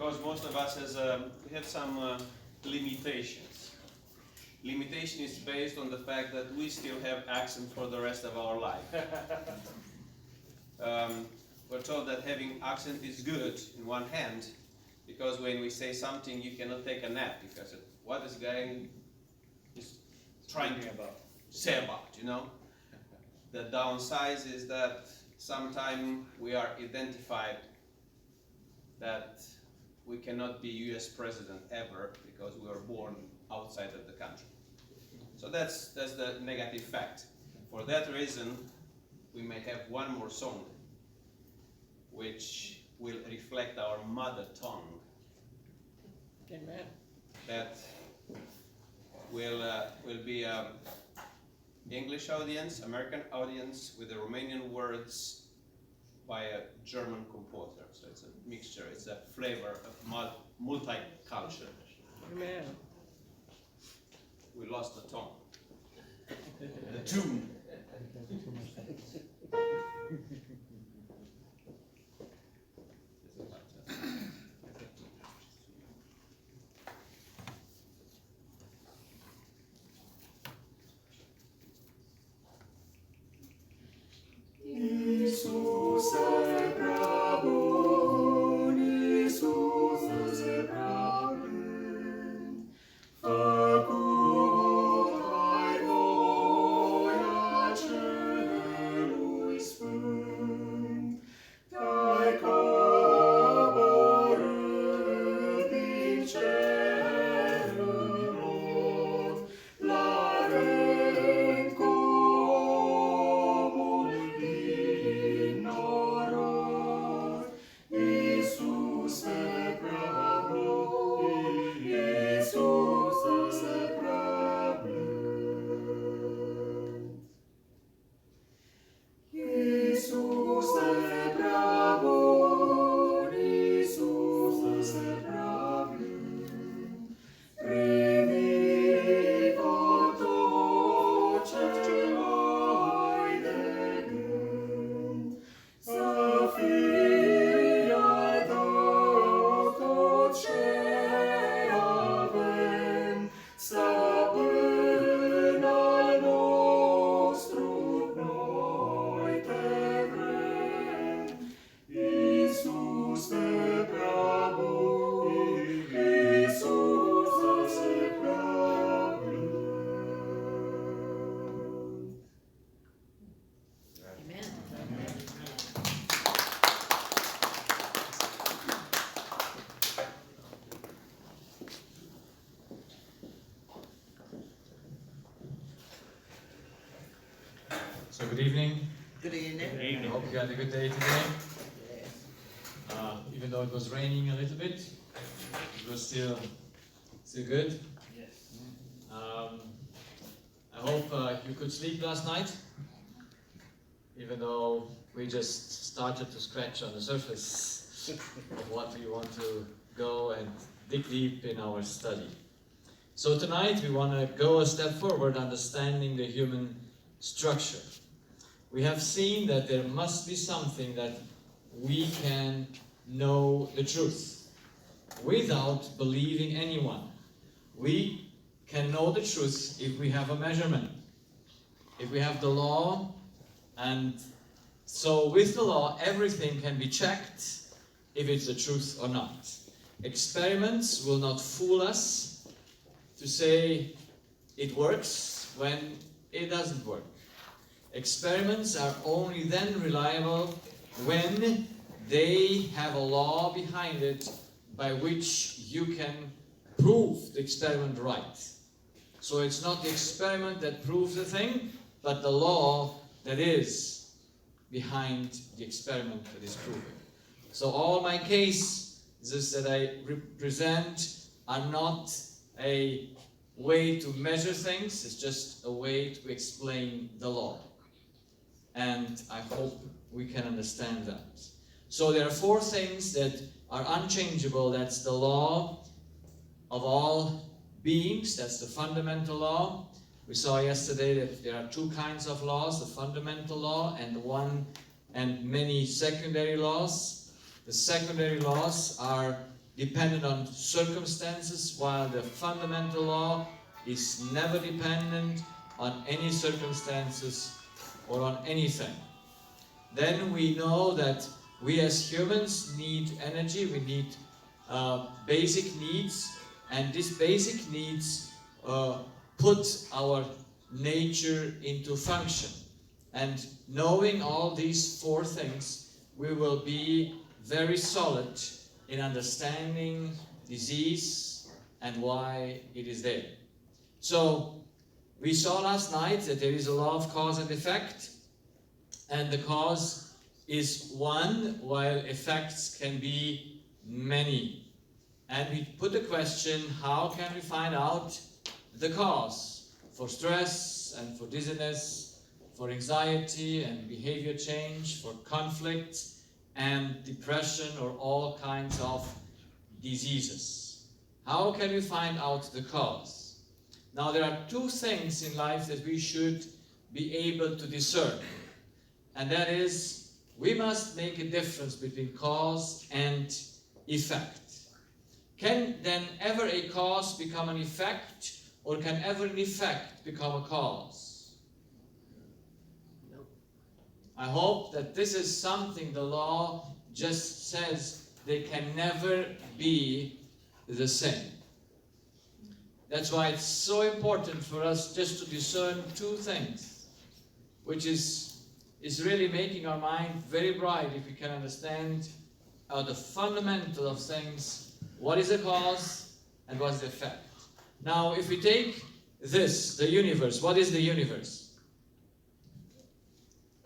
because most of us we have some limitations. Limitation is based on the fact that we still have accent for the rest of our life. We're told that having accent is good in one hand, because when we say something, you cannot take a nap, because what this guy is trying to say about, you know? The downside is that sometimes we are identified that we cannot be US president ever because we were born outside of the country. So that's the negative fact. For that reason, we may have one more song which will reflect our mother tongue. Amen. That will be English audience, American audience, with the Romanian words by a German composer. So it's a mixture, it's a flavor of multicultural. Amen. We lost the tone. The tune. Iisuse prea bun, Iisuse prea blând, făcut ai voia Celui Sfânt, te-ai coborât din cer în rod, la rând cu omul din norod. Iisuse prea bun, Iisuse prea blând. Iisuse prea bun, Iisuse prea blând, primi-o tot ce ai de gând, să fie al tău tot ce avem, stăpân al nostru, noi te vrem. Iisuse prea bun, Iisuse prea blând. Amen. So good evening. Good evening. I hope you had a good day today. Even though it was raining a little bit, it was still good. Yes. I hope you could sleep last night, even though we just started to scratch on the surface of what we want to go and dig deep in our study. So tonight we want to go a step forward, understanding the human structure. We have seen that there must be something that we can know the truth without believing anyone. We can know the truth if we have a measurement, if we have the law, and so with the law everything can be checked if it's the truth or not. Experiments will not fool us to say it works when it doesn't work. Experiments are only then reliable when they have a law behind it by which you can prove the experiment right. So it's not the experiment that proves the thing, but the law that is behind the experiment that is proven. So all my cases that I represent are not a way to measure things, it's just a way to explain the law. And I hope we can understand that. So there are four things that are unchangeable. That's the law of all beings, that's the fundamental law. We saw yesterday that there are two kinds of laws, the fundamental law and many secondary laws. The secondary laws are dependent on circumstances, while the fundamental law is never dependent on any circumstances or on anything. Then we know that we as humans need energy, we need basic needs, and these basic needs put our nature into function. And knowing all these four things, we will be very solid in understanding disease and why it is there. So we saw last night that there is a law of cause and effect, and the cause is one, while effects can be many. And we put the question, how can we find out the cause for stress and for dizziness, for anxiety and behavior change, for conflict and depression, or all kinds of diseases? How can we find out the cause? Now, there are two things in life that we should be able to discern. And that is, we must make a difference between cause and effect. Can then ever a cause become an effect, or can ever an effect become a cause? Nope. I hope that this is something the law just says they can never be the same. That's why it's so important for us just to discern two things, which is really making our mind very bright if we can understand the fundamental of things. What is the cause and what is the effect? Now, if we take this, the universe, what is the universe?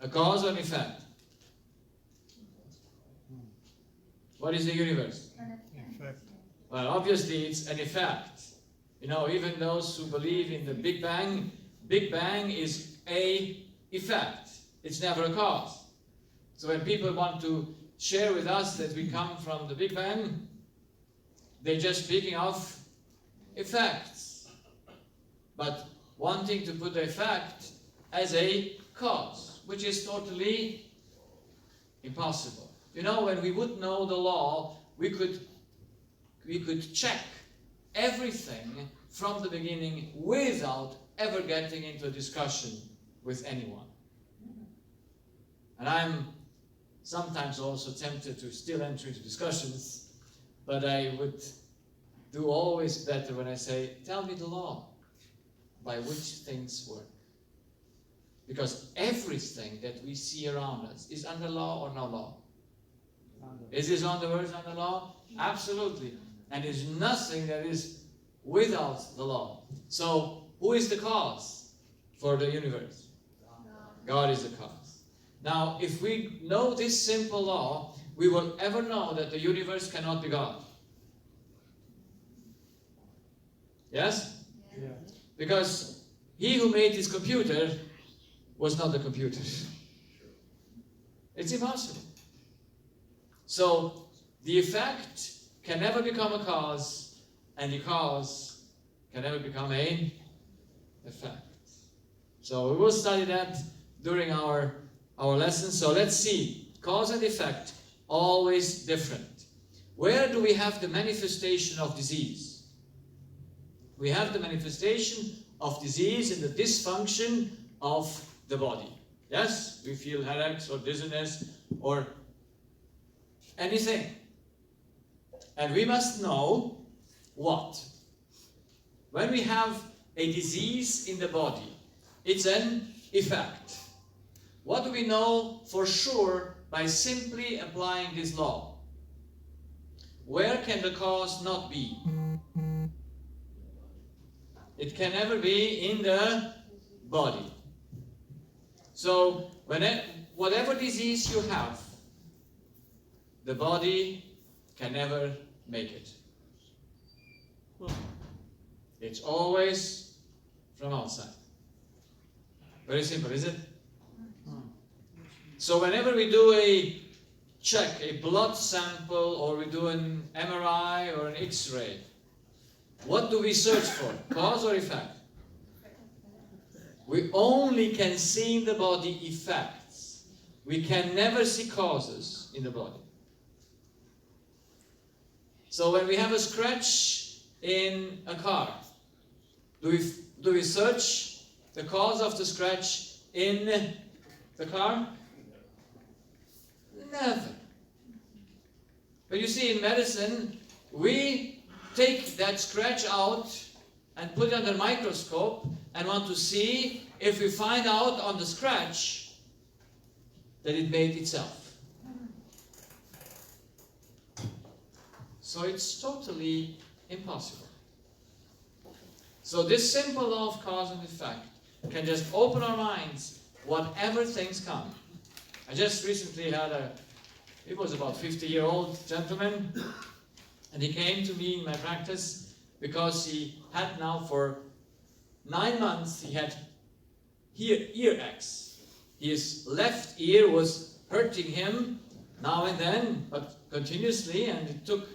A cause or an effect? What is the universe? Effect. Well, obviously it's an effect. You know, even those who believe in the Big Bang is a effect. It's never a cause. So when people want to share with us that we come from the Big Bang, they're just speaking of effects, but wanting to put the effect as a cause, which is totally impossible. You know, when we would know the law, we could check everything from the beginning without ever getting into a discussion with anyone. And I'm sometimes also tempted to still enter into discussions, but I would do always better when I say, tell me the law by which things work. Because everything that we see around us is under law or no law. Is this on the words under law? Absolutely. And there's nothing that is without the law. So who is the cause for the universe? God is the cause. Now, if we know this simple law, we will ever know that the universe cannot be God. Yes? Yeah. Because he who made this computer was not the computer. It's impossible. So, the effect can never become a cause, and the cause can never become an effect. So, we will study that during our lesson. So, let's see. Cause and effect, always different. Where do we have the manifestation of disease? We have the manifestation of disease in the dysfunction of the body. Yes? We feel headaches or dizziness or anything. And we must know what? When we have a disease in the body, it's an effect. What do we know for sure by simply applying this law? Where can the cause not be? It can never be in the body. So, whatever disease you have, the body can never make it. It's always from outside. Very simple, is it? So whenever we do a check, a blood sample, or we do an MRI or an X-ray, what do we search for? Cause or effect? We only can see in the body effects. We can never see causes in the body. So when we have a scratch in a car, do we search the cause of the scratch in the car? Never. But you see, in medicine, we take that scratch out and put it under a microscope and want to see if we find out on the scratch that it made itself. So it's totally impossible. So this simple law of cause and effect can just open our minds whatever things come. I just recently had it was about 50-year-old gentleman, and he came to me in my practice because he had now for 9 months, he had ear aches. His left ear was hurting him now and then, but continuously, and it took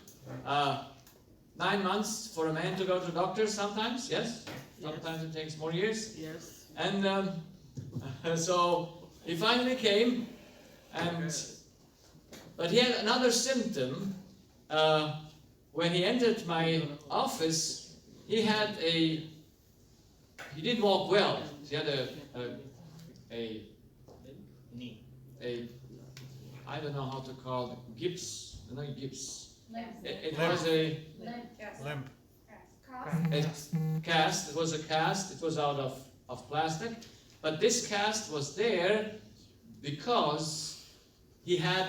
9 months for a man to go to the doctor sometimes, yes? Sometimes it takes more years. Yes. And so he finally came, but he had another symptom. When he entered my office, he didn't walk well. He had I don't know how to call it, gips, no gips. It was a Limp. cast. It was a cast. It was out of plastic. But this cast was there because he had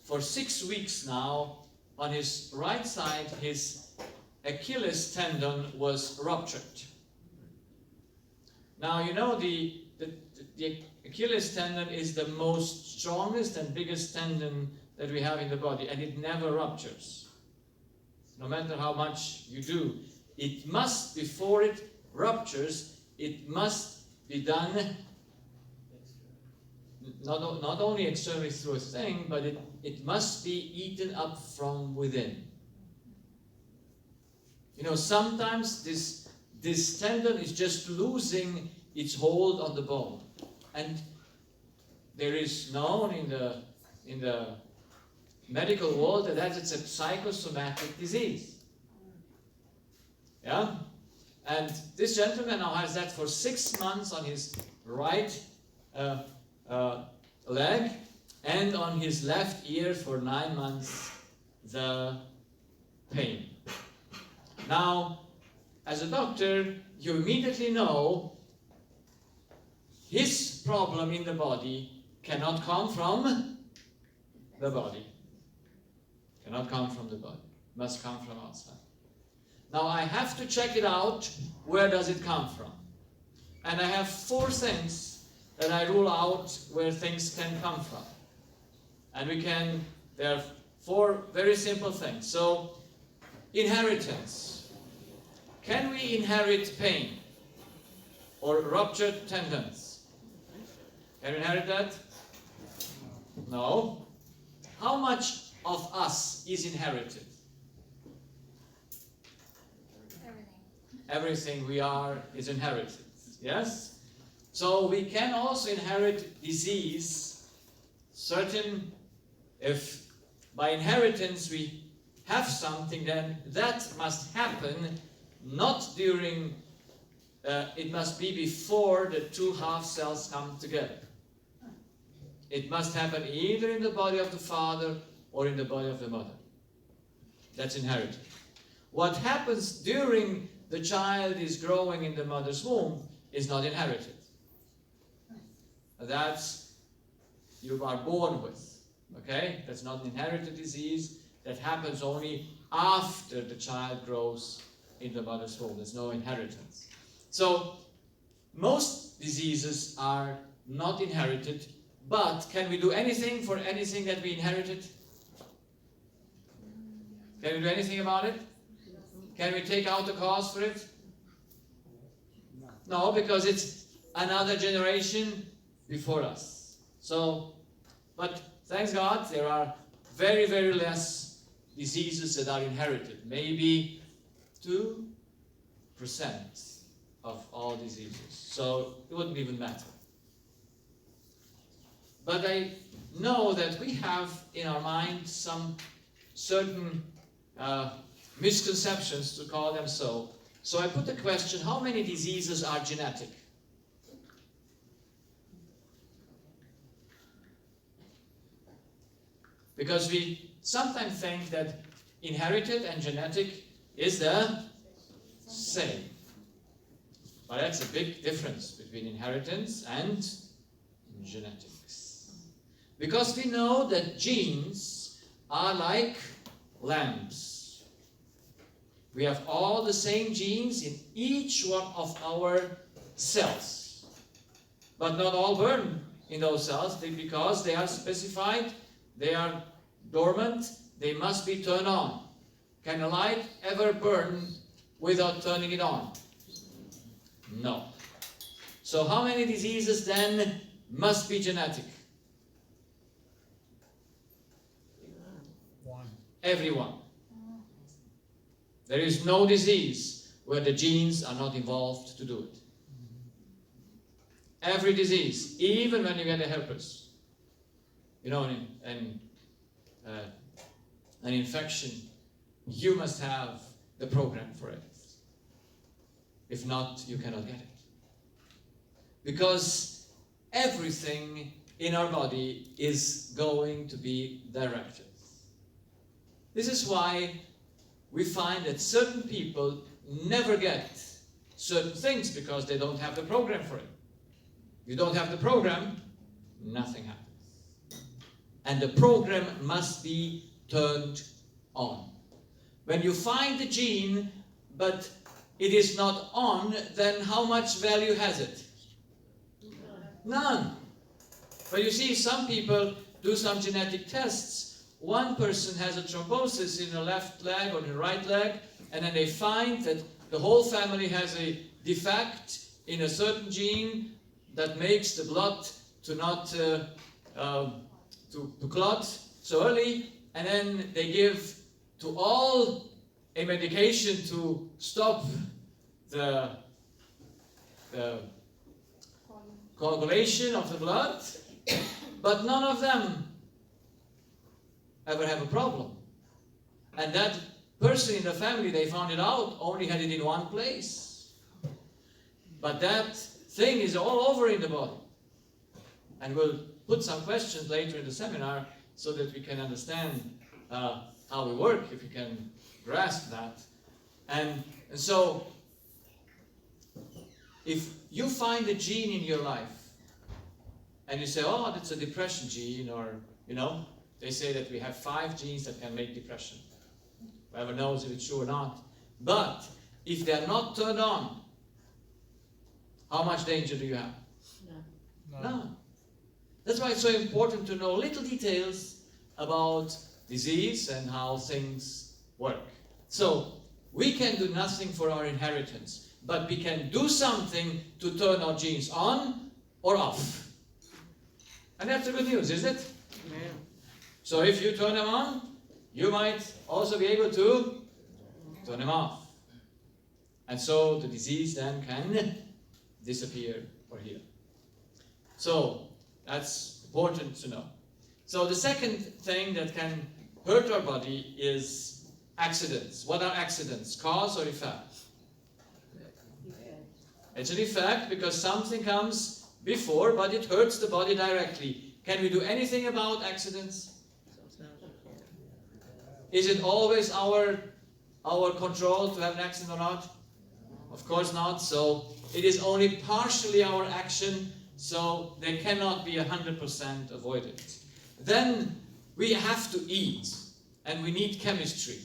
for 6 weeks now, on his right side, his Achilles tendon was ruptured. Now, you know, the Achilles tendon is the most strongest and biggest tendon that we have in the body, and it never ruptures. No matter how much you do, it must, before it ruptures, it must be done not only externally through a thing, but it must be eaten up from within. You know, sometimes this tendon is just losing its hold on the bone, and there is known in the medical world that it's a psychosomatic disease. Yeah, and this gentleman now has that for 6 months on his right leg, and on his left ear for 9 months the pain. Now, as a doctor, you immediately know his problem in the body cannot come from the body. Cannot come from the body. Must come from outside. Now I have to check it out. Where does it come from? And I have 4 things that I rule out where things can come from. And there are 4 very simple things. So, inheritance. Can we inherit pain or ruptured tendons? Can we inherit that? No. How much of us is inherited? Everything we are is inherited. Yes? So we can also inherit disease. If by inheritance we have something, then that must happen not during, it must be before the 2 half cells come together. It must happen either in the body of the father or in the body of the mother. That's inherited. What happens during the child is growing in the mother's womb is not inherited. That's you are born with. Okay? That's not an inherited disease. That happens only after the child grows in the mother's womb. There's no inheritance. So, most diseases are not inherited, but can we do anything for anything that we inherited? Can we do anything about it? Can we take out the cause for it? No, because it's another generation before us. So, but thanks God, there are very, very less diseases that are inherited. Maybe 2% of all diseases. So it wouldn't even matter. But I know that we have in our mind some certain misconceptions, to call them so. So I put the question, how many diseases are genetic? Because we sometimes think that inherited and genetic is the same. But that's a big difference between inheritance and genetics. Because we know that genes are like lamps. We have all the same genes in each one of our cells. But not all burn in those cells because they are specified, they are dormant, they must be turned on. Can a light ever burn without turning it on? No. So how many diseases then must be genetic? Every one. There is no disease where the genes are not involved to do it. Every disease, even when you get a herpes, you know, an infection, you must have the program for it. If not, you cannot get it. Because everything in our body is going to be directed. This is why we find that certain people never get certain things because they don't have the program for it. If you don't have the program, nothing happens. And the program must be turned on. When you find the gene, but it is not on, then how much value has it? None. But you see, some people do some genetic tests. One person has a thrombosis in the left leg or the right leg, and then they find that the whole family has a defect in a certain gene that makes the blood to not to clot so early, and then they give to all a medication to stop the coagulation of the blood, but none of them ever have a problem. And that person in the family, they found it out, only had it in one place. But that thing is all over in the body. And we'll put some questions later in the seminar so that we can understand how we work, if we can grasp that. And so, if you find a gene in your life, and you say, oh, that's a depression gene, or, you know, they say that we have 5 genes that can make depression. Whoever knows if it's true or not. But if they're not turned on, how much danger do you have? None. That's why it's so important to know little details about disease and how things work. So, we can do nothing for our inheritance, but we can do something to turn our genes on or off. And that's the good news, isn't it? Yeah. So if you turn them on, you might also be able to turn them off. And so the disease then can disappear or heal. So that's important to know. So the second thing that can hurt our body is accidents. What are accidents? Cause or effect? It's an effect because something comes before, but it hurts the body directly. Can we do anything about accidents? Is it always our control to have an accident or not? Of course not. So it is only partially our action, so they cannot be 100% avoided. Then we have to eat, and we need chemistry.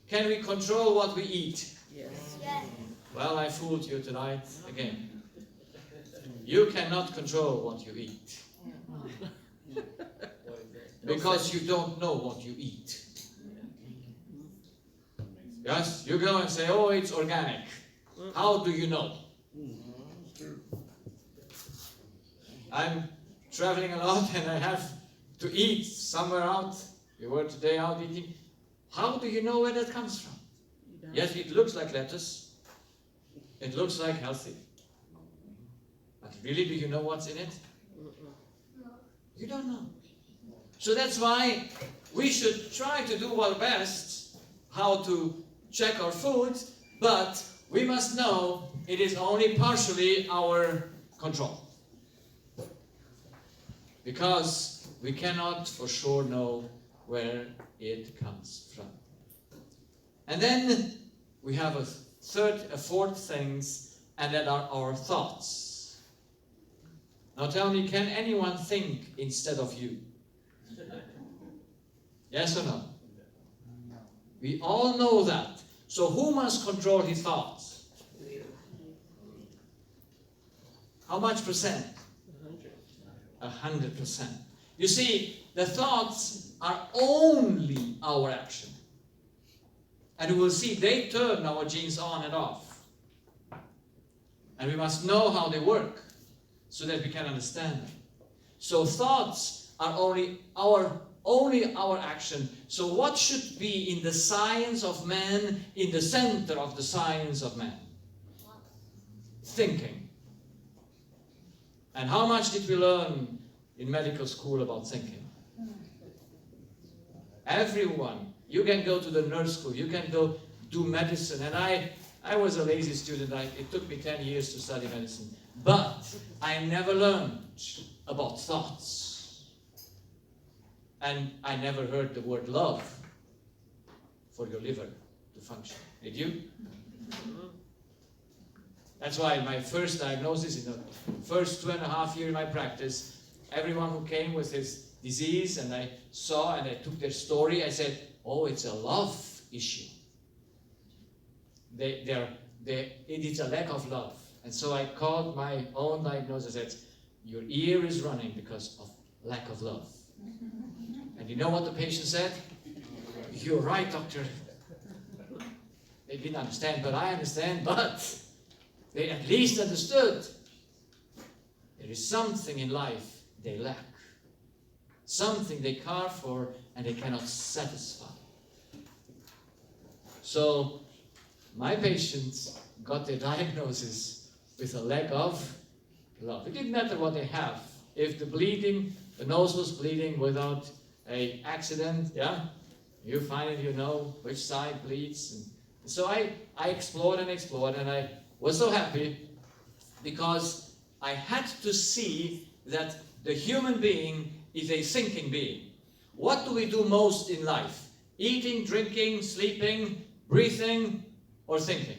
Can we control what we eat? Yes. Well, I fooled you tonight again. You cannot control what you eat. Because you don't know what you eat. Yes, you go and say, oh, it's organic. How do you know? I'm traveling a lot and I have to eat somewhere out. We were today out eating. How do you know where that comes from? Yes, it looks like lettuce. It looks like healthy. But really, do you know what's in it? You don't know. So that's why we should try to do our best how to check our food, but we must know it is only partially our control. Because we cannot for sure know where it comes from. And then we have a fourth things, and that are our thoughts. Now tell me, can anyone think instead of you? Yes or no? We all know that. So who must control his thoughts? How much percent? 100%. You see, the thoughts are only our action. And we will see they turn our genes on and off. And we must know how they work so that we can understand them. So thoughts are only our action. So what should be in the science of man, in the center of the science of man? Thinking. And how much did we learn in medical school about thinking? Everyone. You can go to the nurse school, you can go do medicine. And I was a lazy student. It took me 10 years to study medicine. But I never learned about thoughts. And I never heard the word love for your liver to function. Did you? That's why my first diagnosis, in the first 2.5 years of my practice, everyone who came with his disease and I saw and I took their story, I said, oh, it's a love issue. It is a lack of love. And so I called my own diagnosis and said, your ear is running because of lack of love. And you know what the patient said? You're right, doctor. They didn't understand, but I understand, but they at least understood. There is something in life they lack. Something they carve for and they cannot satisfy. So my patients got their diagnosis with a lack of love. It didn't matter what they have. If the nose was bleeding without an accident, yeah, you find it, you know which side bleeds. And so I explored and explored, and I was so happy because I had to see that the human being is a thinking being. What do we do most in life? Eating, drinking, sleeping, breathing, or thinking?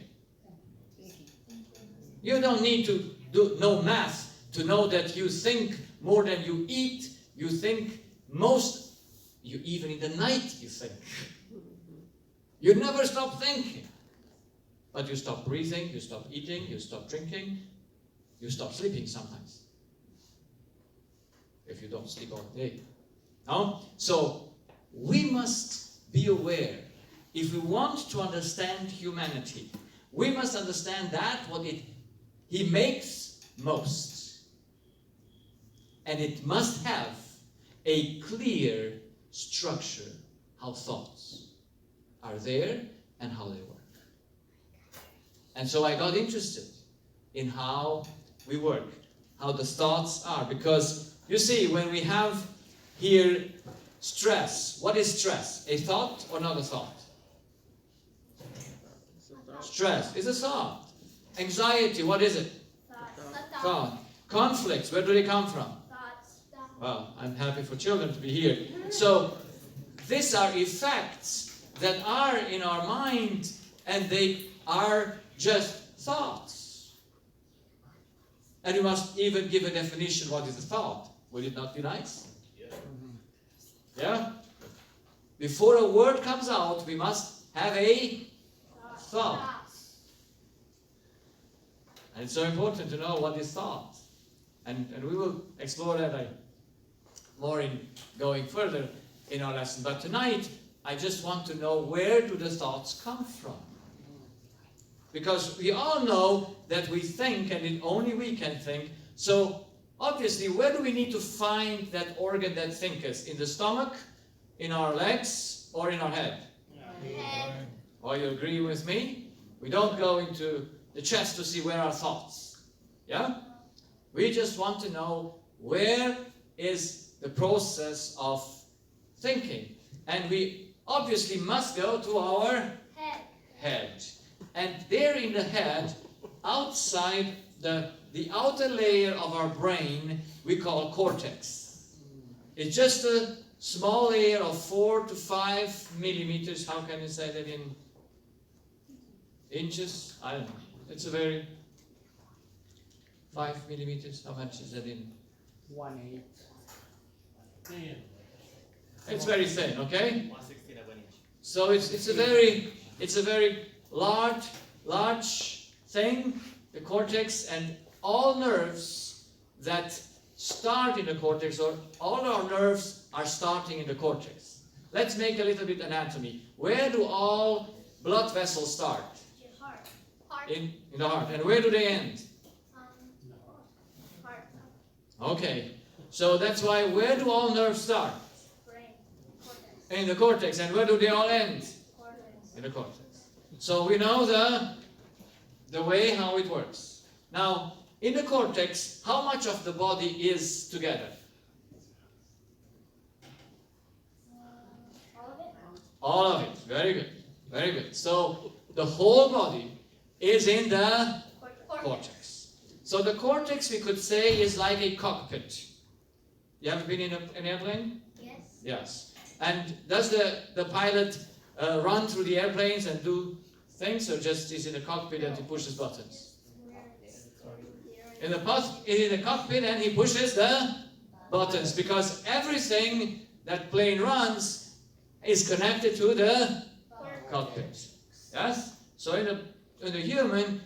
You don't need to know math to know that you think more than you eat. You think even in the night you think. You never stop thinking. But you stop breathing, you stop eating, you stop drinking, you stop sleeping sometimes. If you don't sleep all day. No? So, we must be aware. If we want to understand humanity, we must understand that what he makes most. And it must have a clear structure, how thoughts are there and how they work. And so I got interested in how we work, how the thoughts are. Because, you see, when we have here stress, what is stress? A thought or not a thought? Stress is a thought. Anxiety, what is it? Thought. Conflicts, where do they come from? Well, I'm happy for children to be here. So, these are effects that are in our mind, and they are just thoughts. And you must even give a definition, what is a thought? Would it not be nice? Yeah? Before a word comes out, we must have a thought. And it's so important to know what is thought. And we will explore that more in going further in our lesson. But tonight, I just want to know, where do the thoughts come from? Because we all know that we think, and only we can think. So, obviously, where do we need to find that organ that thinks? In the stomach, in our legs, or in our head? Or you agree with me? We don't go into the chest to see where our thoughts. Yeah? We just want to know, where is the process of thinking? And we obviously must go to our head. And there in the head, outside the outer layer of our brain, we call cortex. It's just a small layer of 4 to 5 millimeters. How can you say that in inches? I don't know. It's a very 5 millimeters. How much is that in? 1/8. It's very thin, okay? 1/16 of an inch. So it's a very large thing, the cortex, and all nerves that start in the cortex, or all our nerves are starting in the cortex. Let's make a little bit anatomy. Where do all blood vessels start? In the heart. And where do they end? Okay. So that's why, where do all nerves start? In the cortex. And where do they all end? In the cortex. So we know the way how it works. Now, in the cortex, how much of the body is together? All of it. Very good. Very good. So the whole body is in the cortex. So the cortex, we could say, is like a cockpit. You ever been in an airplane? Yes. Yes. And does the pilot run through the airplanes and do things, or just is in the cockpit and he pushes buttons? In the cockpit, and he pushes the buttons, because everything that plane runs is connected to the cockpit. Yes? So in the human,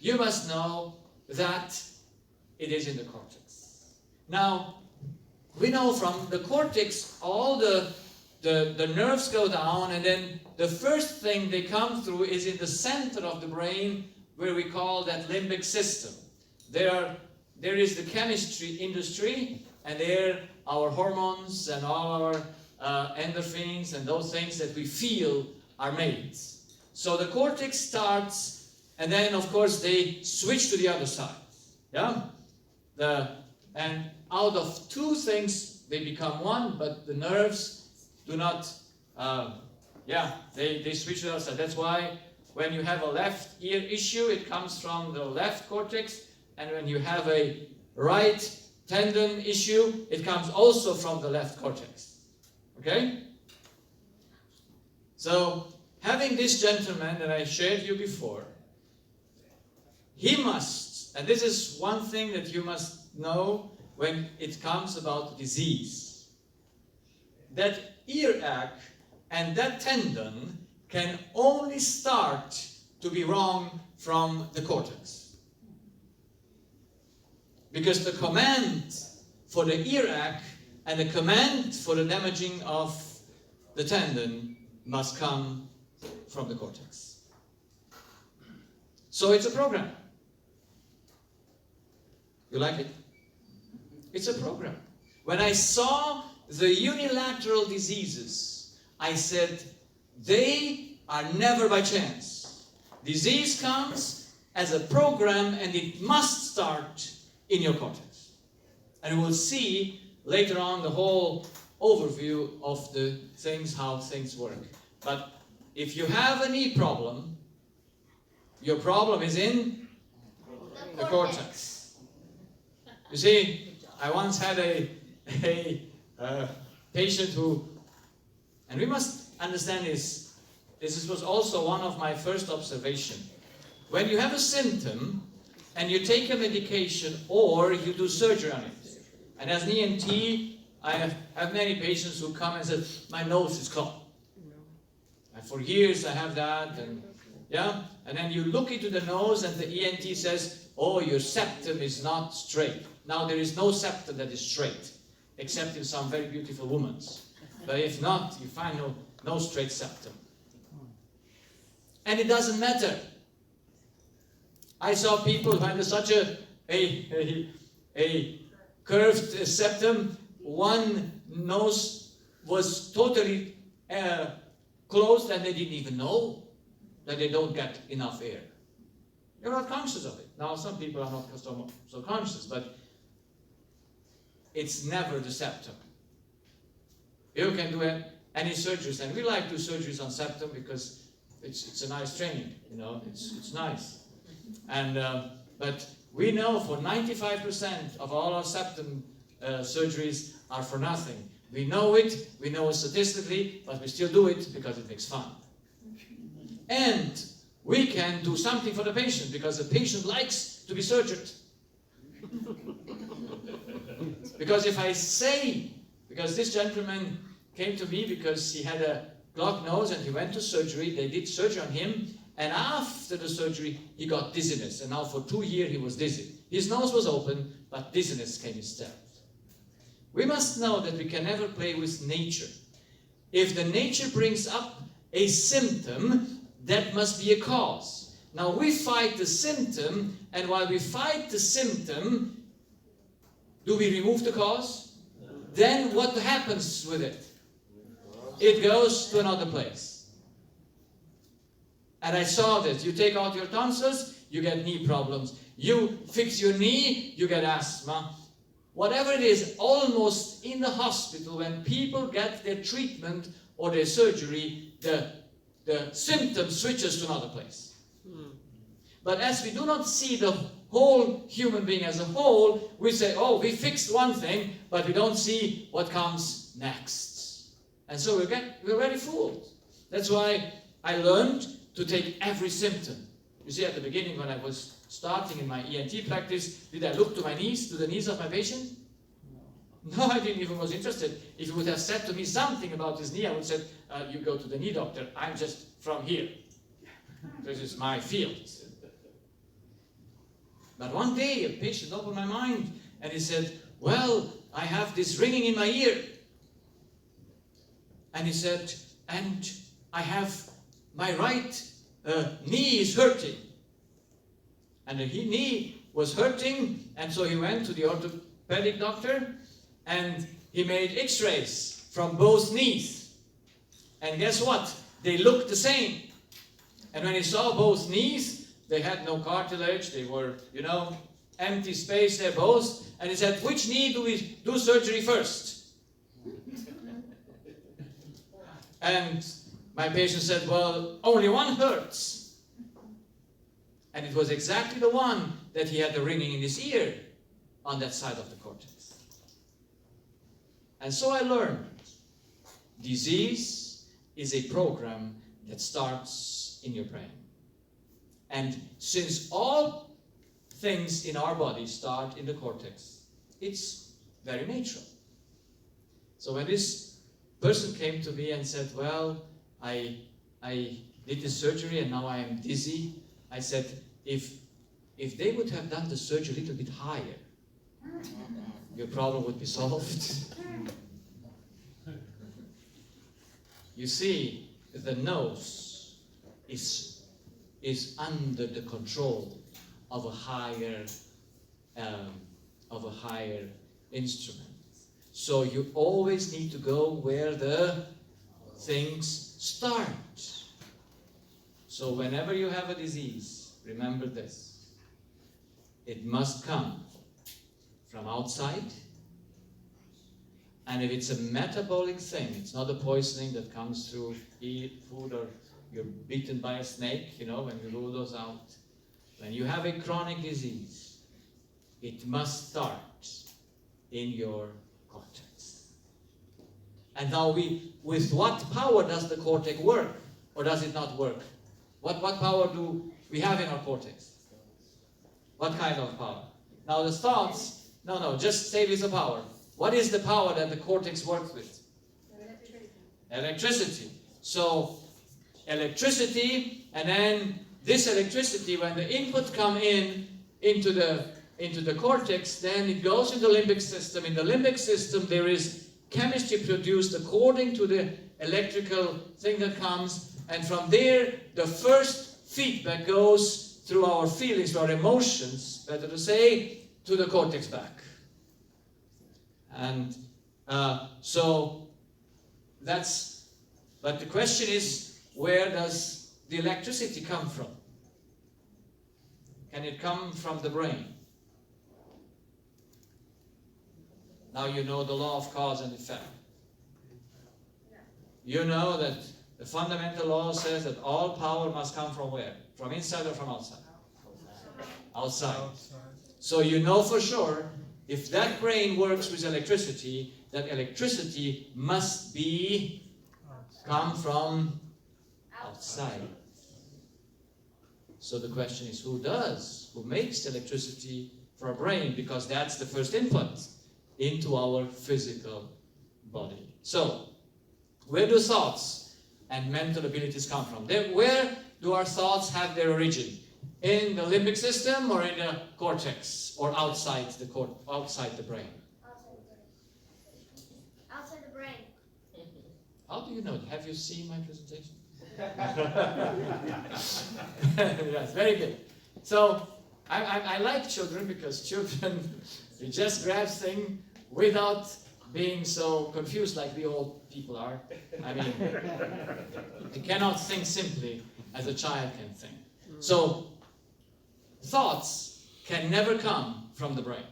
you must know that it is in the cortex. Now, we know from the cortex, all the nerves go down, and then the first thing they come through is in the center of the brain, where we call that limbic system. There is the chemistry industry, and there our hormones and all our endorphins and those things that we feel are made. So the cortex starts, and then of course they switch to the other side. Yeah? And out of two things they become one, but the nerves do not, they switch to the other side. That's why when you have a left ear issue, it comes from the left cortex, and when you have a right tendon issue, it comes also from the left cortex. Okay? So, having this gentleman that I shared you before, he must, and this is one thing that you must know when it comes about disease, that earache and that tendon can only start to be wrong from the cortex. Because the command for the earache and the command for the damaging of the tendon must come from the cortex. So it's a program. You like it? It's a program. When I saw the unilateral diseases, I said, they are never by chance. Disease comes as a program, and it must start in your cortex. And we'll see later on the whole overview of the things, how things work. But if you have a knee problem, your problem is in the cortex. You see, I once had a patient who, and we must understand this was also one of my first observations. When you have a symptom, and you take a medication, or you do surgery on it. And as an ENT, I have many patients who come and say, my nose is clogged. And for years I have that, and then you look into the nose, and the ENT says, oh, your septum is not straight. Now there is no septum that is straight, except in some very beautiful women. But if not, you find no straight septum. And it doesn't matter. I saw people who had such a curved septum. One nose was totally closed, and they didn't even know that they don't get enough air. They're not conscious of it. Now, some people are not so conscious, but it's never the septum. You can do any surgeries, and we like to do surgeries on septum because it's a nice training, you know, it's nice. And but we know for 95% of all our septum surgeries are for nothing. We know it statistically, but we still do it because it makes fun. And we can do something for the patient because the patient likes to be surgered. Because if I say, because this gentleman came to me because he had a clogged nose and he went to surgery, they did surgery on him, and after the surgery he got dizziness, and now for 2 years he was dizzy. His nose was open, but dizziness came instead. We must know that we can never play with nature. If the nature brings up a symptom, that must be a cause. Now we fight the symptom, and while we fight the symptom, do we remove the cause? Then what happens with it? It goes to another place. And I saw this. You take out your tonsils, you get knee problems. You fix your knee, you get asthma. Whatever it is, almost in the hospital, when people get their treatment or their surgery, the symptom switches to another place. But as we do not see the whole human being as a whole, we say, oh, we fixed one thing, but we don't see what comes next. And so we're very fooled. That's why I learned to take every symptom. You see, at the beginning when I was starting in my ENT practice, did I look to my knees, to the knees of my patient? No, I didn't even was interested. If you would have said to me something about his knee, I would have said, you go to the knee doctor. I'm just from here. This is my field. But one day a patient opened my mind and he said, well, I have this ringing in my ear. And he said, and I have my right knee is hurting. And the knee was hurting, and so he went to the orthopedic doctor and he made x-rays from both knees. And guess what? They looked the same. And when he saw both knees, they had no cartilage, they were, you know, empty space there both. And he said, which knee do we do surgery first? And my patient said, well, only one hurts. And it was exactly the one that he had the ringing in his ear on that side of the cortex. And so I learned, disease is a program that starts in your brain. And since all things in our body start in the cortex, it's very natural. So when this person came to me and said, well, I did the surgery and now I am dizzy, I said, if they would have done the surgery a little bit higher, your problem would be solved. You see, the nose is under the control of a higher instrument. So you always need to go where the things start. So whenever you have a disease, remember this. It must come from outside. And if it's a metabolic thing, it's not a poisoning that comes through food or you're bitten by a snake, you know, when you rule those out. When you have a chronic disease, it must start in your cortex. And now with what power does the cortex work? Or does it not work? What power do we have in our cortex? What kind of power? Now the thoughts, no, just say with the power. What is the power that the cortex works with? Electricity. So electricity, and then this electricity, when the input come into the cortex, then it goes into the limbic system. In the limbic system there is chemistry produced according to the electrical thing that comes, and from there the first feedback goes through our feelings, our emotions, better to say, to the cortex back. And so that's, but the question is, where does the electricity come from? Can it come from the brain? Now you know the law of cause and effect. you know that the fundamental law says that all power must come from where? From inside or from outside? Outside. So you know for sure, if that brain works with electricity, that electricity must come from outside. So the question is, who makes the electricity for our brain? Because that's the first input into our physical body. So, where do thoughts and mental abilities come from? Where do our thoughts have their origin? In the limbic system or in the cortex or outside the brain? Outside the brain. Outside the brain. How do you know? Have you seen my presentation? Yes, very good. So I like children because children you just grab things without being so confused like we old people are. I mean, you cannot think simply as a child can think. So thoughts can never come from the brain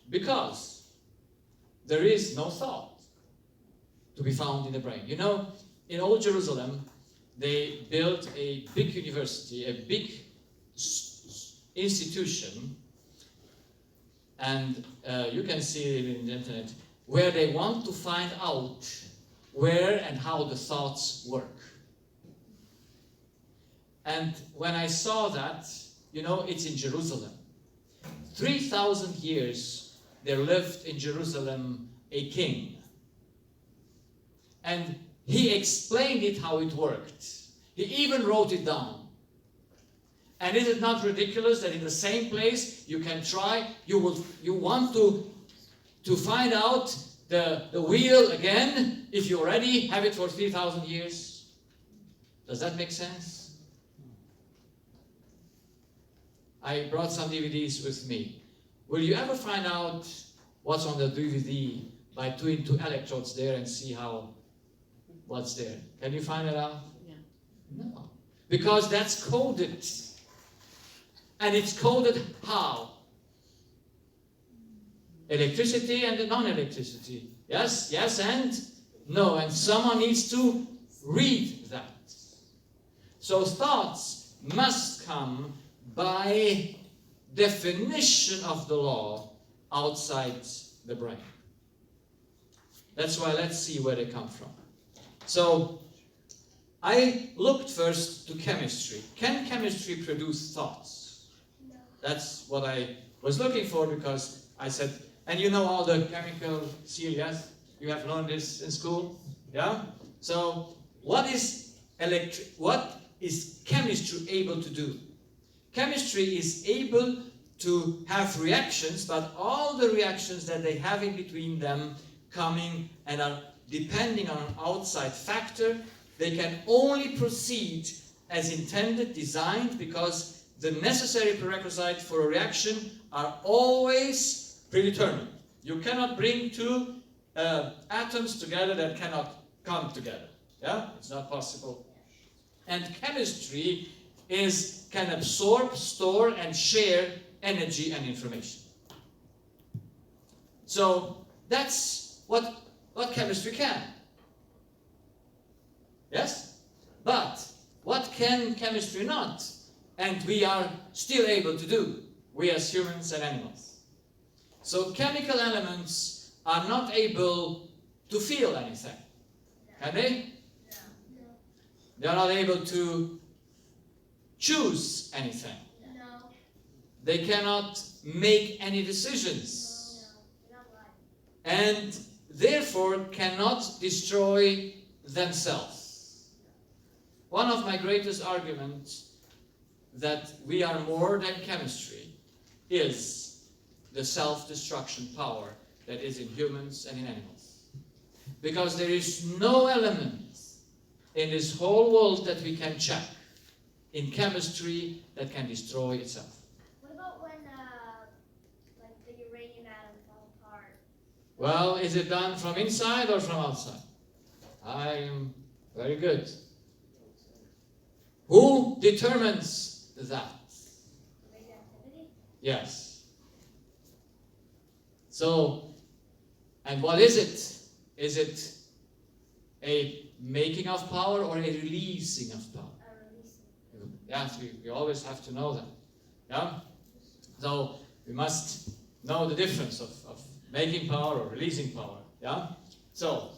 because there is no thought to be found in the brain. You know, in Old Jerusalem, they built a big university, a big institution, and you can see it in the internet, where they want to find out where and how the thoughts work. And when I saw that, you know, it's in Jerusalem. 3,000 years there lived in Jerusalem a king. And he explained it how it worked. He even wrote it down. And is it not ridiculous that in the same place you can try, you want to find out the wheel again if you already have it for 3,000 years? Does that make sense? I brought some DVDs with me. Will you ever find out what's on the DVD by doing 2 electrodes there and see what's there? Can you find it out? Yeah. No. Because that's coded. And it's coded how? Electricity and the non-electricity. Yes, yes, and no. And someone needs to read that. So thoughts must come by definition of the law outside the brain. That's why let's see where they come from. So I looked first to chemistry. Can chemistry produce thoughts? No. That's what I was looking for, because I said, and you know all the chemical series, you have learned this in school, yeah? So what is chemistry able to do? Chemistry is able to have reactions, but all the reactions that they have in between them coming and are depending on an outside factor, they can only proceed as intended, designed, because the necessary prerequisites for a reaction are always predetermined. You cannot bring 2 atoms together that cannot come together. Yeah, it's not possible. And chemistry can absorb, store, and share energy and information. So that's what chemistry can. Yes? But what can chemistry not? And we are still able to do, we as humans and animals. So chemical elements are not able to feel anything. Can they? No. They are not able to choose anything. No. They cannot make any decisions. No. Not life. And therefore cannot destroy themselves. One of my greatest arguments that we are more than chemistry is the self-destruction power that is in humans and in animals. Because there is no element in this whole world that we can check in chemistry that can destroy itself. What about when like the uranium atom fell apart? Well, is it done from inside or from outside? I am very good. Who determines that? Radioactivity? Yes. So, and what is it? Is it a making of power or a releasing of power? Yes, we always have to know that. Yeah? So we must know the difference of making power or releasing power. Yeah? So,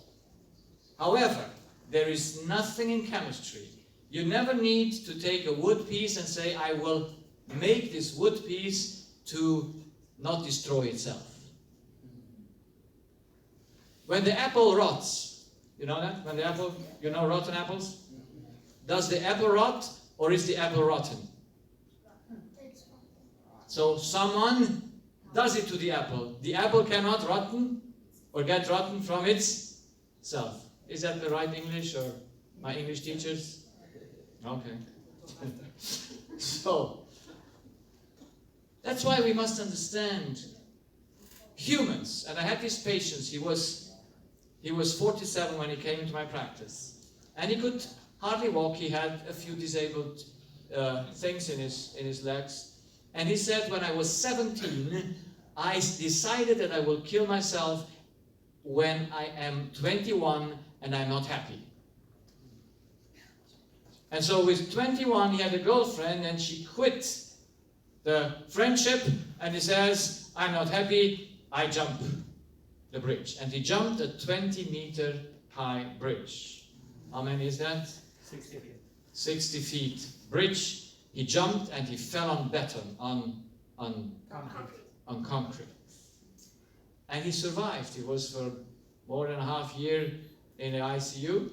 however, there is nothing in chemistry. You never need to take a wood piece and say, I will make this wood piece to not destroy itself. When the apple rots, you know that? When the apple, you know rotten apples? Does the apple rot or is the apple rotten? So someone does it to the apple. The apple cannot rotten or get rotten from itself. Is that the right English, or my English teachers? Okay. So, that's why we must understand humans. And I had this patient, he was 47 when he came into my practice. And he could hardly walk, he had a few disabled things in his legs. And he said, when I was 17, I decided that I will kill myself when I am 21 and I'm not happy. And so with 21, he had a girlfriend and she quit the friendship, and he says, I'm not happy, I jump the bridge. And he jumped a 20-meter high bridge. How many is that? 60 feet. 60 feet bridge. He jumped and he fell on beton, on concrete. And he survived. He was for more than a half year in the ICU.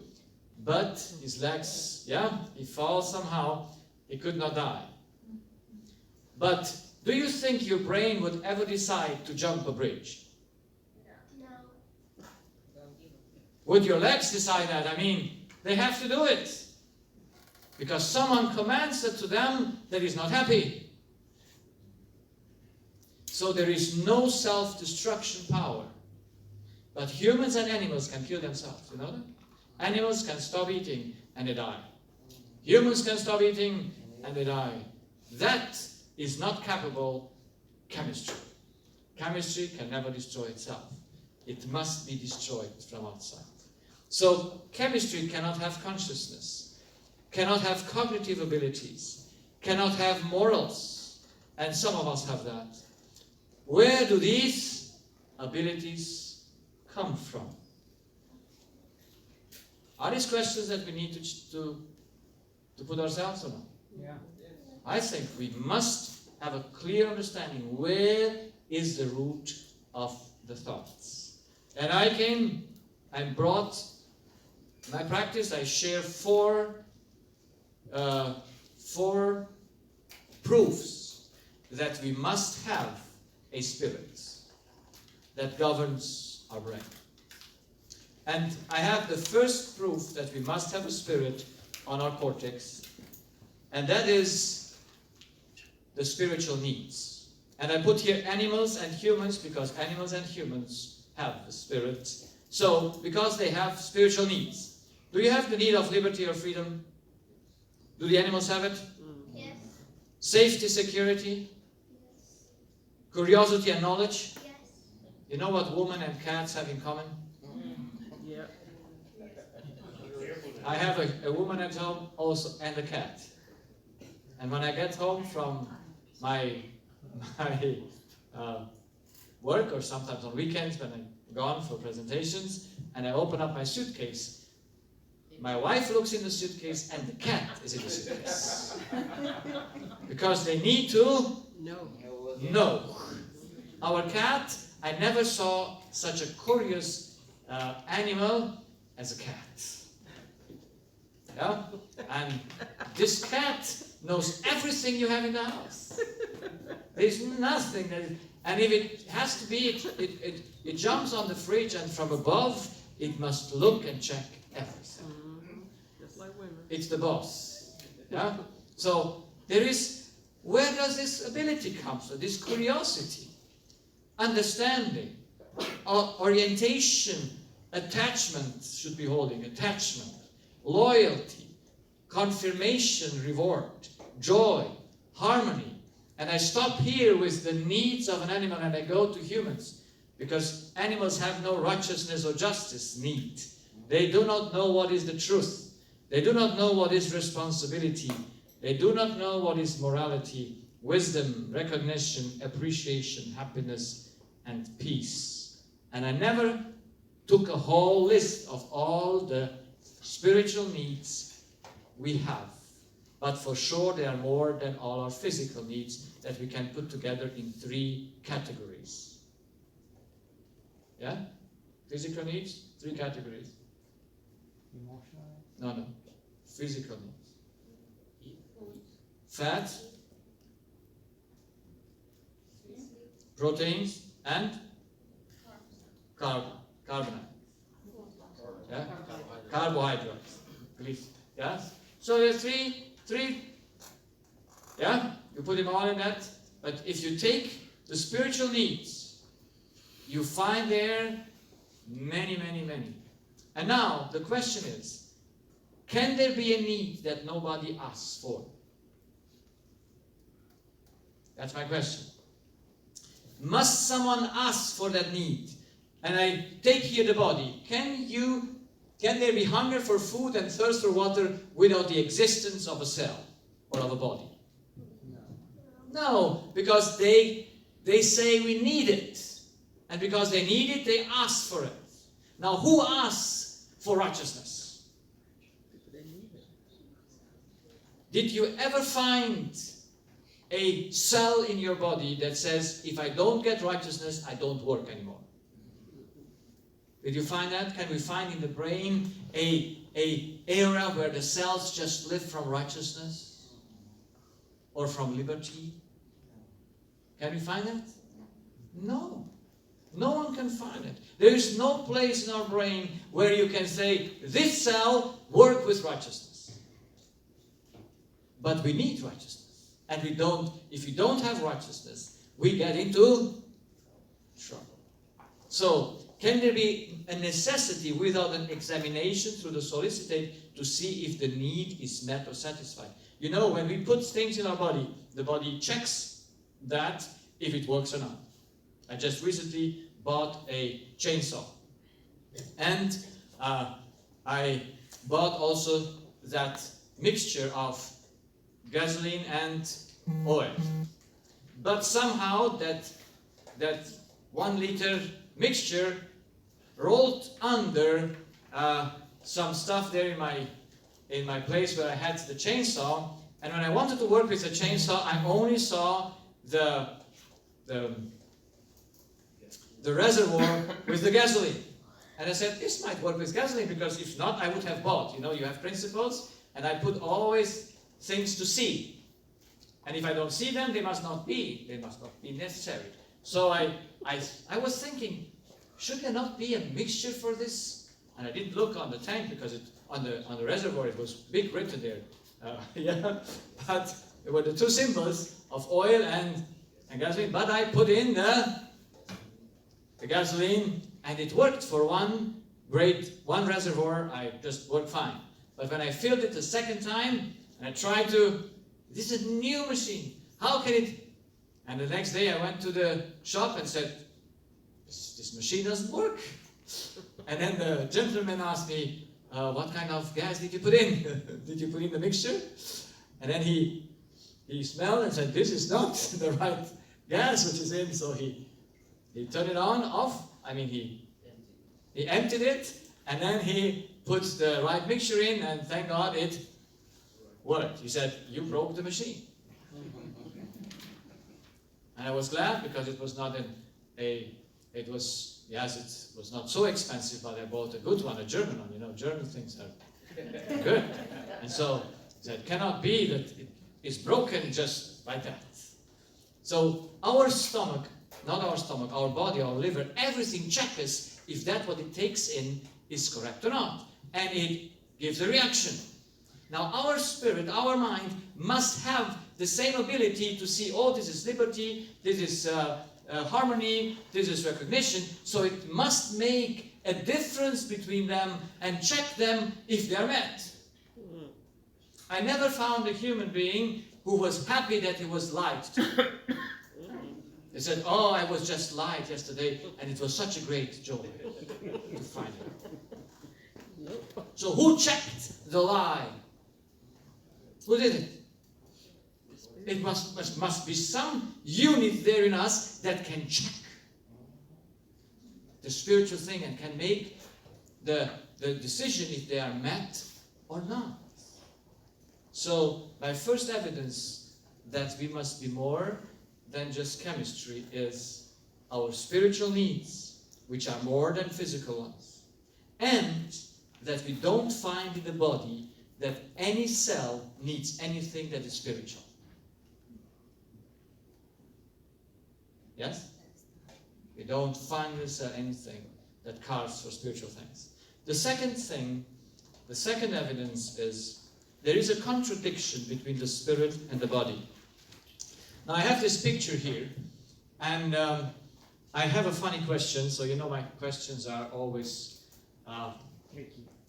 But his legs, yeah, he falls somehow. He could not die. But do you think your brain would ever decide to jump a bridge? No. Would your legs decide that? I mean, they have to do it. Because someone commands it to them that is not happy. So there is no self-destruction power. But humans and animals can kill themselves, you know that? Animals can stop eating and they die. Humans can stop eating and they die. That is not capable chemistry. Chemistry can never destroy itself. It must be destroyed from outside. So chemistry cannot have consciousness, cannot have cognitive abilities, cannot have morals. And some of us have that. Where do these abilities come from? Are these questions that we need to put ourselves on? Yeah. I think we must have a clear understanding where is the root of the thoughts. And I came and brought my practice. I share four proofs that we must have a spirit that governs our brain. And I have the first proof that we must have a spirit on our cortex, and that is the spiritual needs. And I put here animals and humans because animals and humans have a spirit. So, because they have spiritual needs. Do you have the need of liberty or freedom? Do the animals have it? Yes. Safety, security, Yes. curiosity and knowledge. Yes. You know what women and cats have in common? Yeah. I have a woman at home also and a cat. And when I get home from my work, or sometimes on weekends when I'm gone for presentations, and I open up my suitcase, my wife looks in the suitcase and the cat is in the suitcase. Because they need to know. Our cat, I never saw such a curious animal as a cat. Yeah? And this cat knows everything you have in the house. There's nothing that, and if it has to be, it jumps on the fridge, and from above it must look and check everything. Just like women. It's the boss. Yeah? So there is, where does this ability come from? This curiosity, understanding, orientation, attachment should be holding, attachment, loyalty, confirmation, reward, joy, harmony. And I stop here with the needs of an animal and I go to humans, because animals have no righteousness or justice need. They do not know what is the truth. They do not know what is responsibility. They do not know what is morality, wisdom, recognition, appreciation, happiness, and peace. And I never took a whole list of all the spiritual needs we have. But for sure, they are more than all our physical needs that we can put together in 3 categories. Yeah? Physical needs, 3 categories. Emotional. No. Physical needs. Fat, proteins, and carbonate. Yeah? Carbohydrates. Yeah? So there's three, yeah? You put them all in that. But if you take the spiritual needs, you find there many. And now the question is, can there be a need that nobody asks for? That's my question. Must someone ask for that need? And I take here the body. Can there be hunger for food and thirst for water without the existence of a cell or of a body? No, because they say we need it. And because they need it, they ask for it. Now, who asks for righteousness? Did you ever find a cell in your body that says, if I don't get righteousness, I don't work anymore? Did you find that? Can we find in the brain a area where the cells just live from righteousness or from liberty? Can we find that? No. No one can find it. There is no place in our brain where you can say, this cell work with righteousness. But we need righteousness. And if we don't have righteousness, we get into trouble. So, can there be a necessity without an examination through the solicitate to see if the need is met or satisfied? You know, when we put things in our body, the body checks that if it works or not. I just recently bought a chainsaw. And I bought also that mixture of gasoline and oil. But somehow that 1 liter mixture rolled under some stuff there in my place where I had the chainsaw, and when I wanted to work with the chainsaw, I only saw the reservoir with the gasoline. And I said, this might work with gasoline, because if not, I would have bought. You know, you have principles, and I put always things to see. And if I don't see them, they must not be necessary. So I was thinking, should there not be a mixture for this? And I didn't look on the tank, because on the reservoir it was big written there. Yeah, but there were the 2 symbols of oil and gasoline. But I put in the gasoline, and it worked for one reservoir. I just worked fine. But when I filled it the second time, and I tried this is a new machine. How can it? And the next day I went to the shop and said, this machine doesn't work. And then the gentleman asked me, what kind of gas did you put in? Did you put in the mixture? And then he smelled and said, this is not the right gas which is in. So he turned it off. I mean, he emptied it, and then he put the right mixture in, and thank God it worked. He said, you broke the machine. And I was glad, because it was not it was not so expensive, but I bought a good one, a German one. You know, German things are good. And so it cannot be that it is broken just like that. So our stomach, not our stomach, our body, our liver, everything checks if that what it takes in is correct or not. And it gives a reaction. Now our spirit, our mind, must have the same ability to see, oh, this is liberty, this is harmony, this is recognition. So it must make a difference between them and check them if they are met. I never found a human being who was happy that he was lied to. They said, oh, I was just lied yesterday, and it was such a great joy to find it. Nope. So who checked the lie? Who did it? It must be some unit there in us that can check the spiritual thing and can make the decision if they are met or not. So my first evidence that we must be more than just chemistry is our spiritual needs, which are more than physical ones, and that we don't find in the body that any cell needs anything that is spiritual. Yes? We don't find in the cell anything that calls for spiritual things. The second thing, the second evidence is there is a contradiction between the spirit and the body. Now I have this picture here, and I have a funny question, so you know my questions are always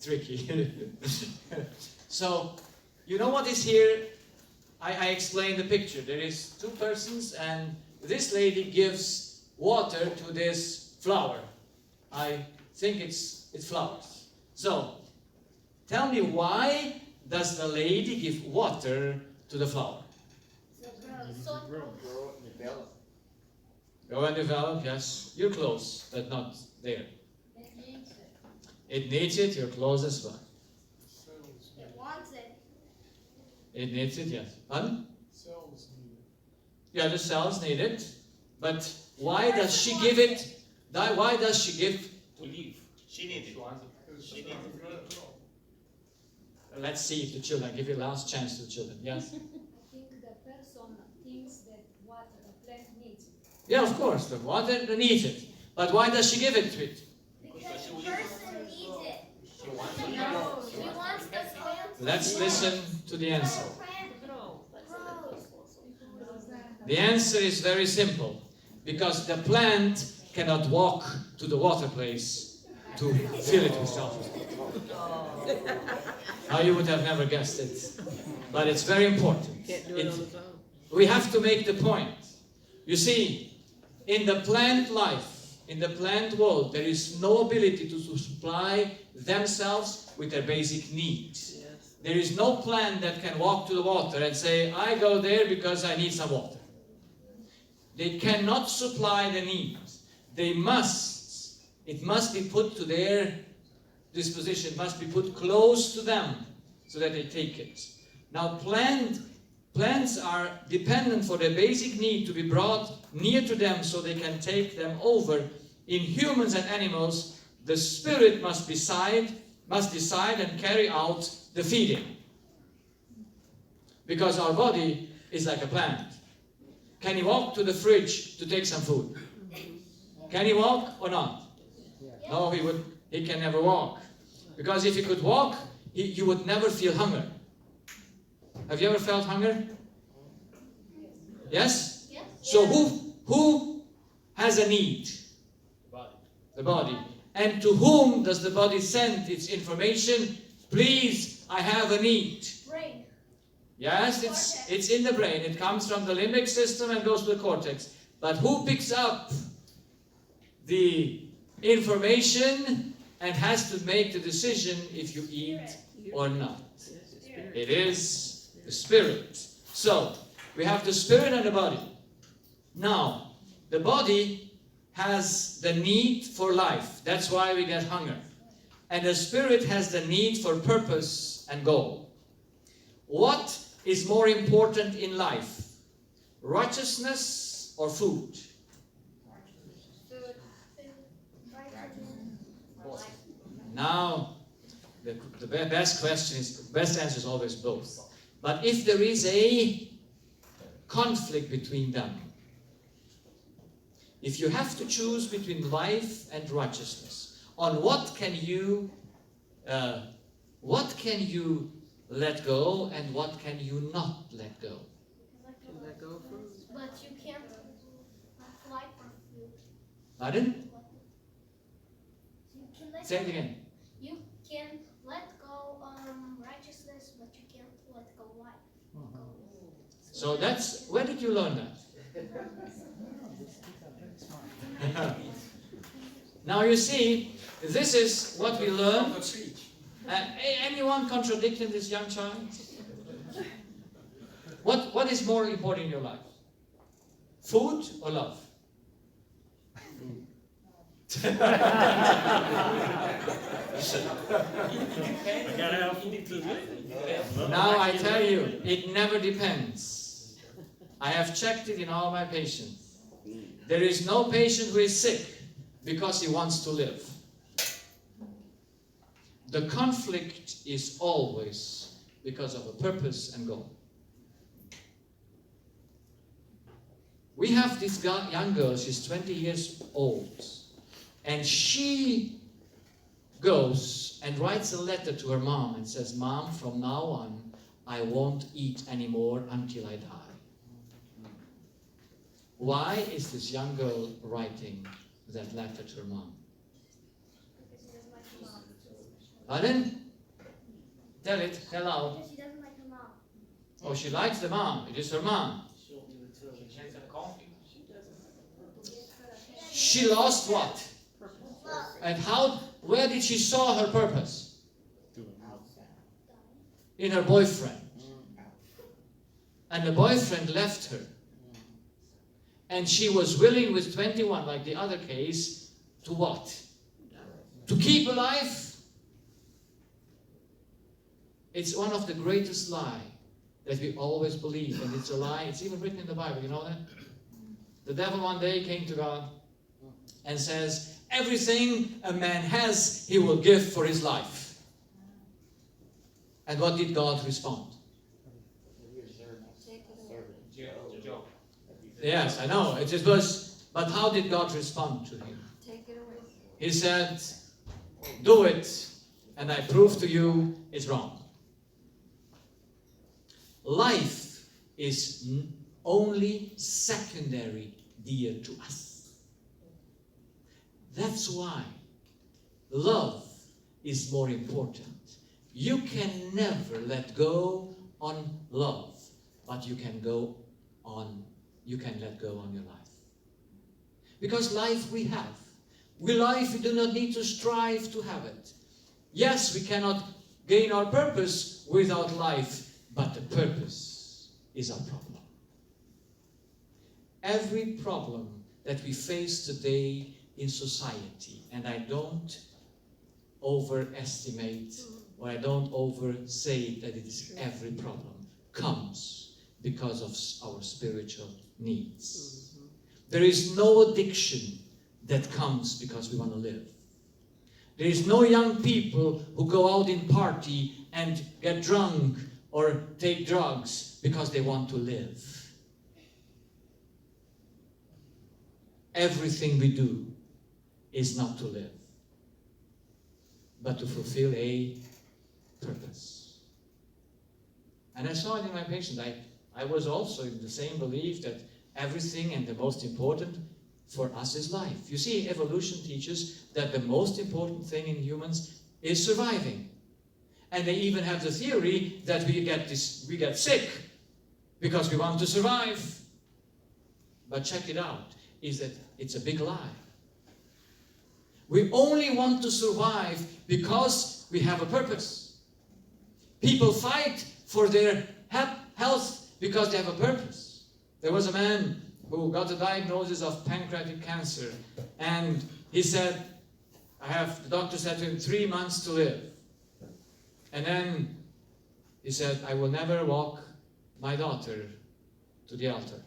tricky. So, you know what is here? I explained the picture. There is two persons, and this lady gives water to this flower. I think it's flowers. So, tell me, why does the lady give water to the flower? Grow and develop, yes. You're close, but not there. It needs it, you're close as well. It wants it. It needs it, yes. Pardon? Cells need it. Yeah, the cells need it. But why does she give it? Why does she give? To live. She needs it. She needs it. Let's see if the children, give you last chance to the children. Yes? I think the person thinks that what the plant needs. Yeah, of course, the water needs it. But why does she give it to it? Because the person needs it. She wants to live. No, he wants the plant. Let's listen to the answer. Grow. The answer is very simple. Because the plant cannot walk to the water place to fill it with self. Now you would have never guessed it. But it's very important. Can't do it on its own. We have to make the point. You see, in the plant life, in the plant world, there is no ability to supply themselves with their basic needs. Yes. There is no plant that can walk to the water and say, I go there because I need some water. They cannot supply the needs. They must. It must be put to their disposition. It must be put close to them so that they take it. Now, plants are dependent for their basic need to be brought near to them so they can take them over. In humans and animals, the spirit must decide and carry out the feeding. Because our body is like a plant. Can he walk to the fridge to take some food? Can he walk or not? No, he can never walk. Because if he could walk, you would never feel hunger. Have you ever felt hunger? Yes? Yes. So who has a need? The body. The body. And to whom does the body send its information? Please, I have a need. Brain. Yes, it's in the brain. It comes from the limbic system and goes to the cortex. But who picks up the information and has to make the decision if you eat or not? Yes, the spirit. It is the spirit. So, we have the spirit and the body. Now, the body has the need for life. That's why we get hunger. And the spirit has the need for purpose and goal. What is more important in life? Righteousness or food? Now, the best answer is always both. But if there is a conflict between them, if you have to choose between life and righteousness, on what can you let go and what can you not let go? Can let go from But you can't fly for food. Pardon? You can let Say it again. You can let go righteousness, but you can't let go life. So that's, where did you learn that? Now you see, this is what we learn. Anyone contradicting this young child? What is more important in your life? Food or love? Now I tell you, it never depends. I have checked it in all my patients. There is no patient who is sick because he wants to live. The conflict is always because of a purpose and goal. We have this young girl, she's 20 years old, and she goes and writes a letter to her mom and says, "Mom, from now on, I won't eat anymore until I die." Why is this young girl writing that letter to her mom? Because she doesn't like her mom. Pardon? Tell it, tell out. Because she doesn't like her mom. Oh, she likes the mom. It is her mom. She lost what? And where did she saw her purpose? In her boyfriend. And the boyfriend left her. And she was willing with 21, like the other case, to what? To keep alive? It's one of the greatest lies that we always believe. And it's a lie. It's even written in the Bible. You know that? The devil one day came to God and says, everything a man has, he will give for his life. And what did God respond? Yes, I know. It just was, but how did God respond to him? Take it away. He said, do it, and I prove to you it's wrong. Life is only secondary dear to us. That's why love is more important. You can never let go on love, but you can let go on your life. Because life we have. We do not need to strive to have it. Yes, we cannot gain our purpose without life, but the purpose is our problem. Every problem that we face today in society, and I don't overestimate or I don't oversay that it is every problem, comes because of our spiritual needs. There is no addiction that comes because we want to live. There is no young people who go out in party and get drunk or take drugs because they want to live. Everything we do is not to live, but to fulfill a purpose. And I saw it in my patients. I was also in the same belief that everything and the most important for us is life. You see, evolution teaches that the most important thing in humans is surviving. And they even have the theory that we get sick because we want to survive. But check it out, is that it's a big lie. We only want to survive because we have a purpose. People fight for their health because they have a purpose. There was a man who got a diagnosis of pancreatic cancer, and he said, the doctor said to him, 3 months to live. And then he said, I will never walk my daughter to the altar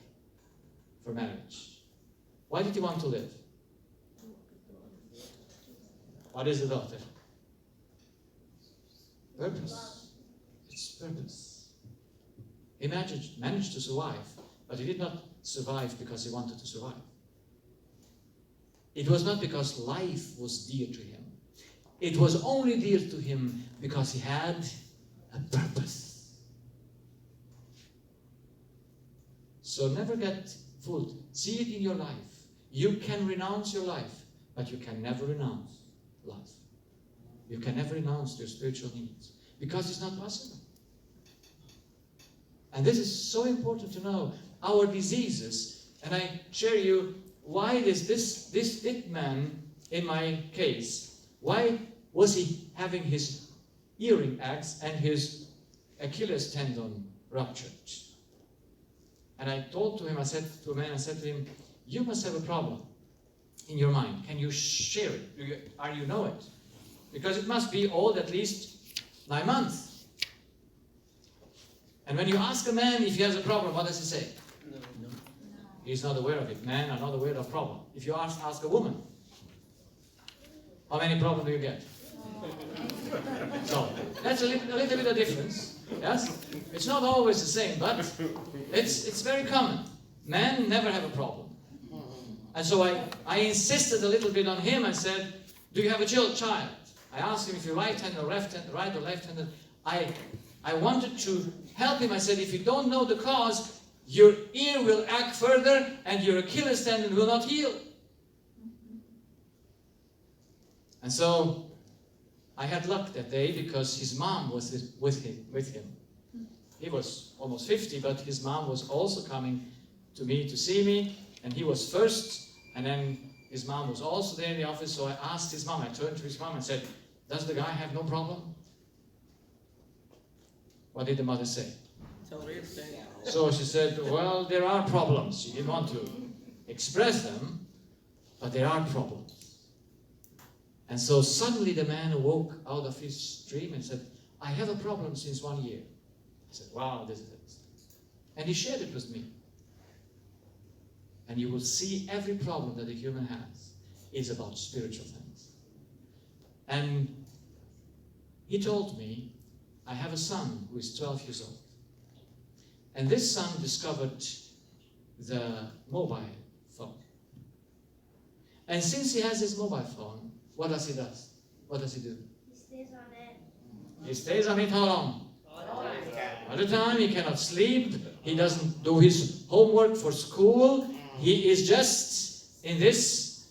for marriage. Why did he want to live? What is the daughter? Purpose. It's purpose. He managed to survive, but he did not survive because he wanted to survive. It was not because life was dear to him. It was only dear to him because he had a purpose. So never get fooled. See it in your life. You can renounce your life, but you can never renounce love. You can never renounce your spiritual needs because it's not possible. And this is so important to know. Our diseases, and I share you why this man in my case, why was he having his earring eggs and his Achilles tendon ruptured. And I told to him, I said to him, you must have a problem in your mind. Can you share it? Are you know it? Because it must be old at least 9 months. And when you ask a man if he has a problem, what does he say? No. He's not aware of it. Men are not aware of problem. If you ask a woman, how many problems do you get? So, that's a little bit of difference. Yes? It's not always the same, but it's very common. Men never have a problem. And so I insisted a little bit on him. I said, do you have a child? I asked him if you're right-handed or left-handed, right or left-handed. I wanted to help him. I said, if you don't know the cause, your ear will ache further and your Achilles tendon will not heal. And so I had luck that day because his mom was with him. He was almost 50, but his mom was also coming to me to see me, and he was first, and then his mom was also there in the office. So I asked his mom, I turned to his mom and said, does the guy have no problem? What did the mother say? Tell her everything. So she said, well, there are problems. She didn't want to express them, but there are problems. And so suddenly the man awoke out of his dream and said, I have a problem since 1 year. I said, wow, this is it. And he shared it with me. And you will see every problem that a human has is about spiritual things. And he told me, I have a son who is 12 years old. And this son discovered the mobile phone. And since he has his mobile phone, what does he do? What does he do? He stays on it. He stays on it how long? All the time. He cannot sleep. He doesn't do his homework for school. He is just in this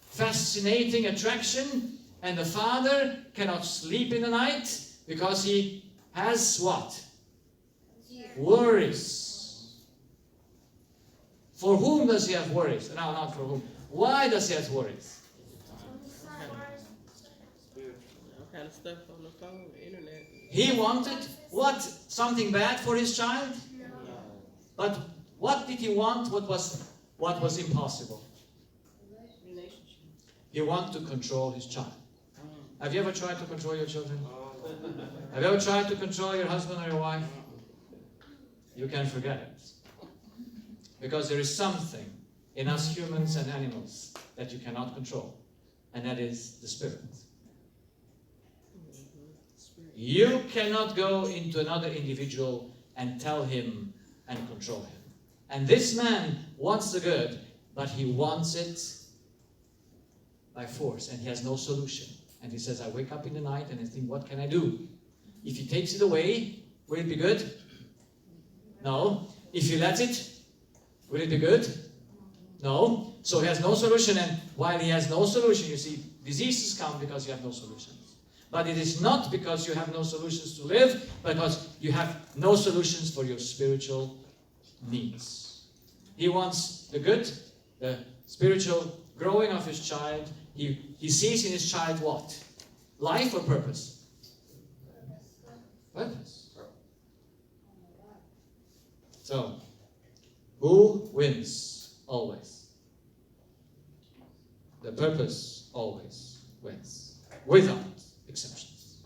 fascinating attraction. And the father cannot sleep in the night because he has what? Worries. For whom does he have worries? No, not for whom. Why does he have worries? All kind of stuff on the phone, the internet. He wanted what? Something bad for his child? But what did he want? What was impossible? Relationship. He wanted to control his child. Have you ever tried to control your children? Have you ever tried to control your husband or your wife? You can forget it. Because there is something in us humans and animals that you cannot control. And that is the spirit. You cannot go into another individual and tell him and control him. And this man wants the good, but he wants it by force, and he has no solution. And he says, I wake up in the night and I think, what can I do? If he takes it away, will it be good? No. If he lets it, will it be good? No. So he has no solution, and while he has no solution, you see, diseases come because you have no solutions. But it is not because you have no solutions to live, but because you have no solutions for your spiritual needs. He wants the good, the spiritual growing of his child. He sees in his child what? Life or purpose? Purpose. So, who wins always? The purpose always wins, without exceptions.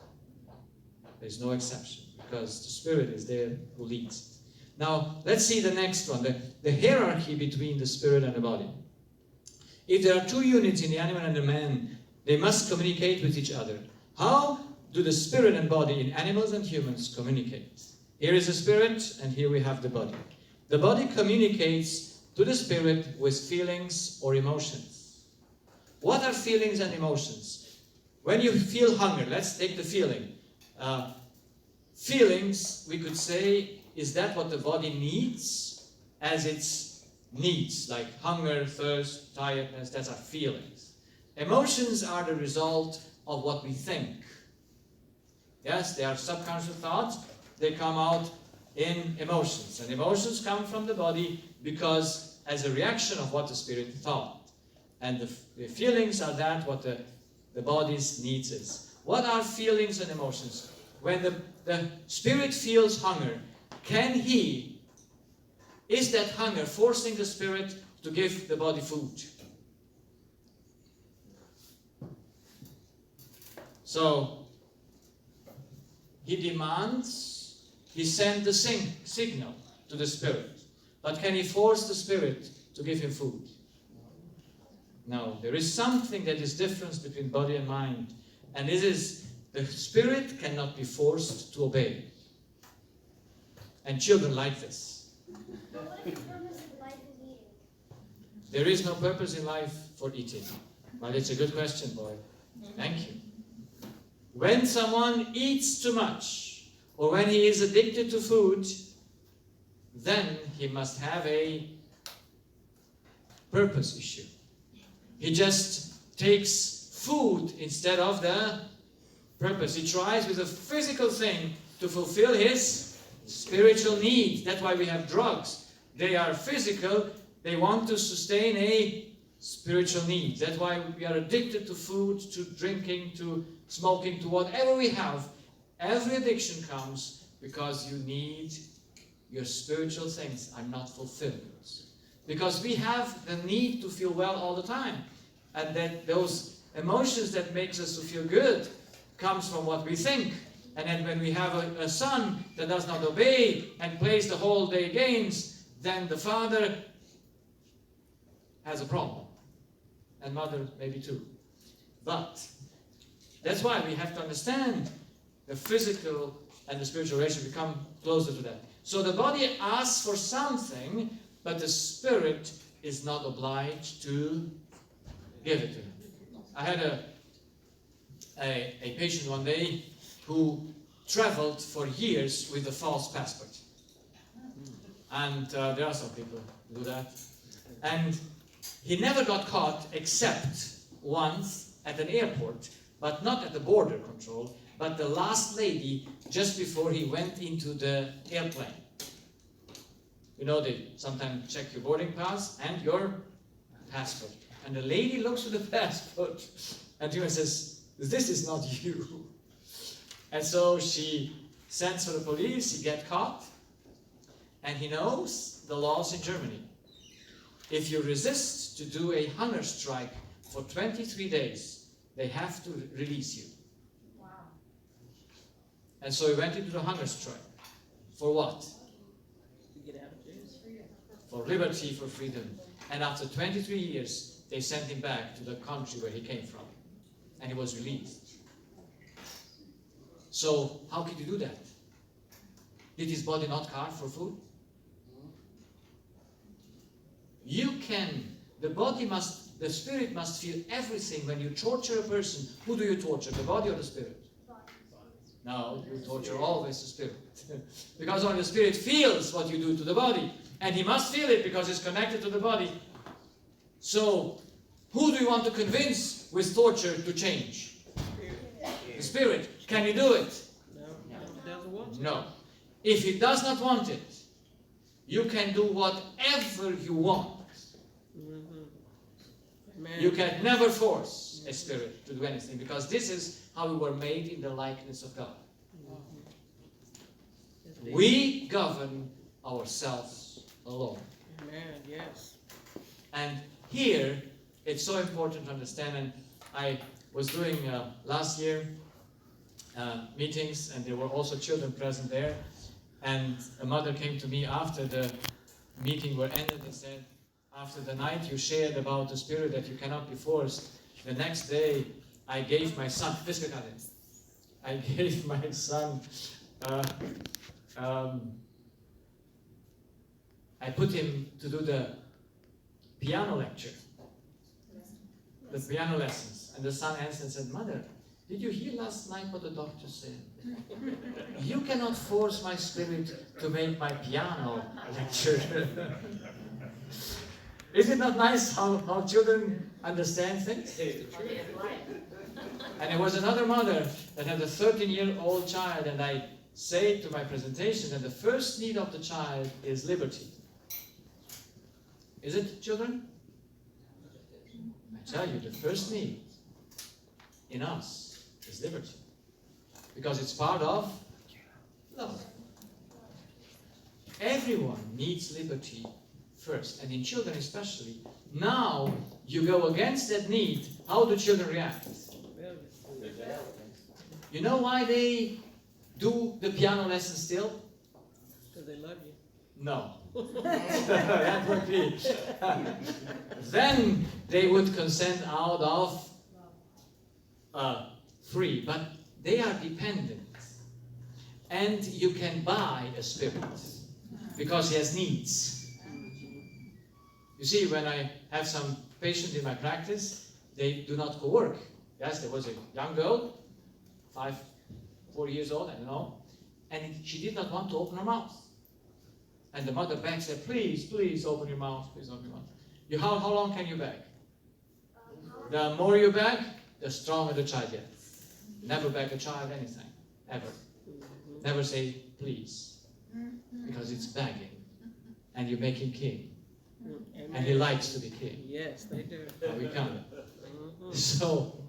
There's no exception, because the Spirit is there who leads. Now, let's see the next one, the hierarchy between the Spirit and the body. If there are two units in the animal and the man, they must communicate with each other. How do the Spirit and body in animals and humans communicate? Here is the Spirit, and here we have the body. The body communicates to the Spirit with feelings or emotions. What are feelings and emotions? When you feel hunger, let's take the feeling. Feelings, we could say, is that what the body needs as its needs, like hunger, thirst, tiredness, that's our feelings. Emotions are the result of what we think. Yes, they are subconscious thoughts. They come out in emotions. And emotions come from the body because as a reaction of what the Spirit thought. And the feelings are that what the body's needs is. What are feelings and emotions? when the spirit feels hunger, is that hunger forcing the spirit to give the body food? So, he demands, he sends the signal to the spirit. But can he force the spirit to give him food? No, there is something that is different between body and mind. And this is, the spirit cannot be forced to obey. And children like this. But what if the purpose of life is eating? There is no purpose in life for eating. Well, it's a good question, boy. Thank you. When someone eats too much, or when he is addicted to food, then he must have a purpose issue. He just takes food instead of the purpose. He tries with a physical thing to fulfill his spiritual need. That's why we have drugs. They are physical. They want to sustain a spiritual need. That's why we are addicted to food, to drinking, to smoking, to whatever we have. Every addiction comes because you need your spiritual things are not fulfilled. Because we have the need to feel well all the time. And that those emotions that makes us to feel good comes from what we think. And then when we have a son that does not obey and plays the whole day games, then the father has a problem. And mother maybe too. But that's why we have to understand the physical and the spiritual relation. We come closer to that. So the body asks for something, but the spirit is not obliged to give it to him. I had a patient one day who traveled for years with a false passport. And there are some people who do that. And he never got caught except once at an airport, but not at the border control, but the last lady just before he went into the airplane. You know, they sometimes check your boarding pass and your passport. And the lady looks at the passport and he says, "This is not you." And so she sends for the police, he gets caught, and he knows the laws in Germany. If you resist to do a hunger strike for 23 days, they have to release you. Wow. And so he went into the hunger strike. For what? To get out of jail. For liberty, for freedom. And after 23 years, they sent him back to the country where he came from. And he was released. So, how could he do that? Did his body not carve for food? You can, the spirit must feel everything. When you torture a person, who do you torture, the body or the spirit? No, you torture always the spirit. Because only the spirit feels what you do to the body. And he must feel it because it's connected to the body. So, who do you want to convince with torture to change? The spirit. Can you do it? No, it doesn't want to. No. If he does not want it, you can do whatever you want. Amen. You can never force a spirit to do anything, because this is how we were made in the likeness of God. We govern ourselves alone. Amen, yes. And here, it's so important to understand, and I was doing last year meetings, and there were also children present there, and a mother came to me after the meeting were ended and said, after the night you shared about the spirit that you cannot be forced, the next day I gave my son, I gave my son, I put him to do the piano lecture, the piano lessons. And the son answered and said, "Mother, did you hear last night what the doctor said? You cannot force my spirit to make my piano lecture." Is it not nice how children understand things? And there was another mother that had a 13-year-old child, and I say to my presentation that the first need of the child is liberty. Is it, children? I tell you, the first need in us is liberty. because it's part of love. Everyone needs liberty first, and in children especially. Now you go against that need. How do children react? You know why they do the piano lesson still? Because they love you. No. That would be. Then they would consent out of free, but they are dependent. And you can buy a spirit because he has needs. You see, when I have some patients in my practice, they do not go work. Yes, there was a young girl, 4 years old, I don't know, and she did not want to open her mouth. And the mother begged, said, please, please open your mouth, please open your mouth. How long can you beg? The more you beg, the stronger the child gets. Never beg a child anything, ever. Never say, please, because it's begging, and you make him king. And he likes to be king. Yes, they do. Now we come. So,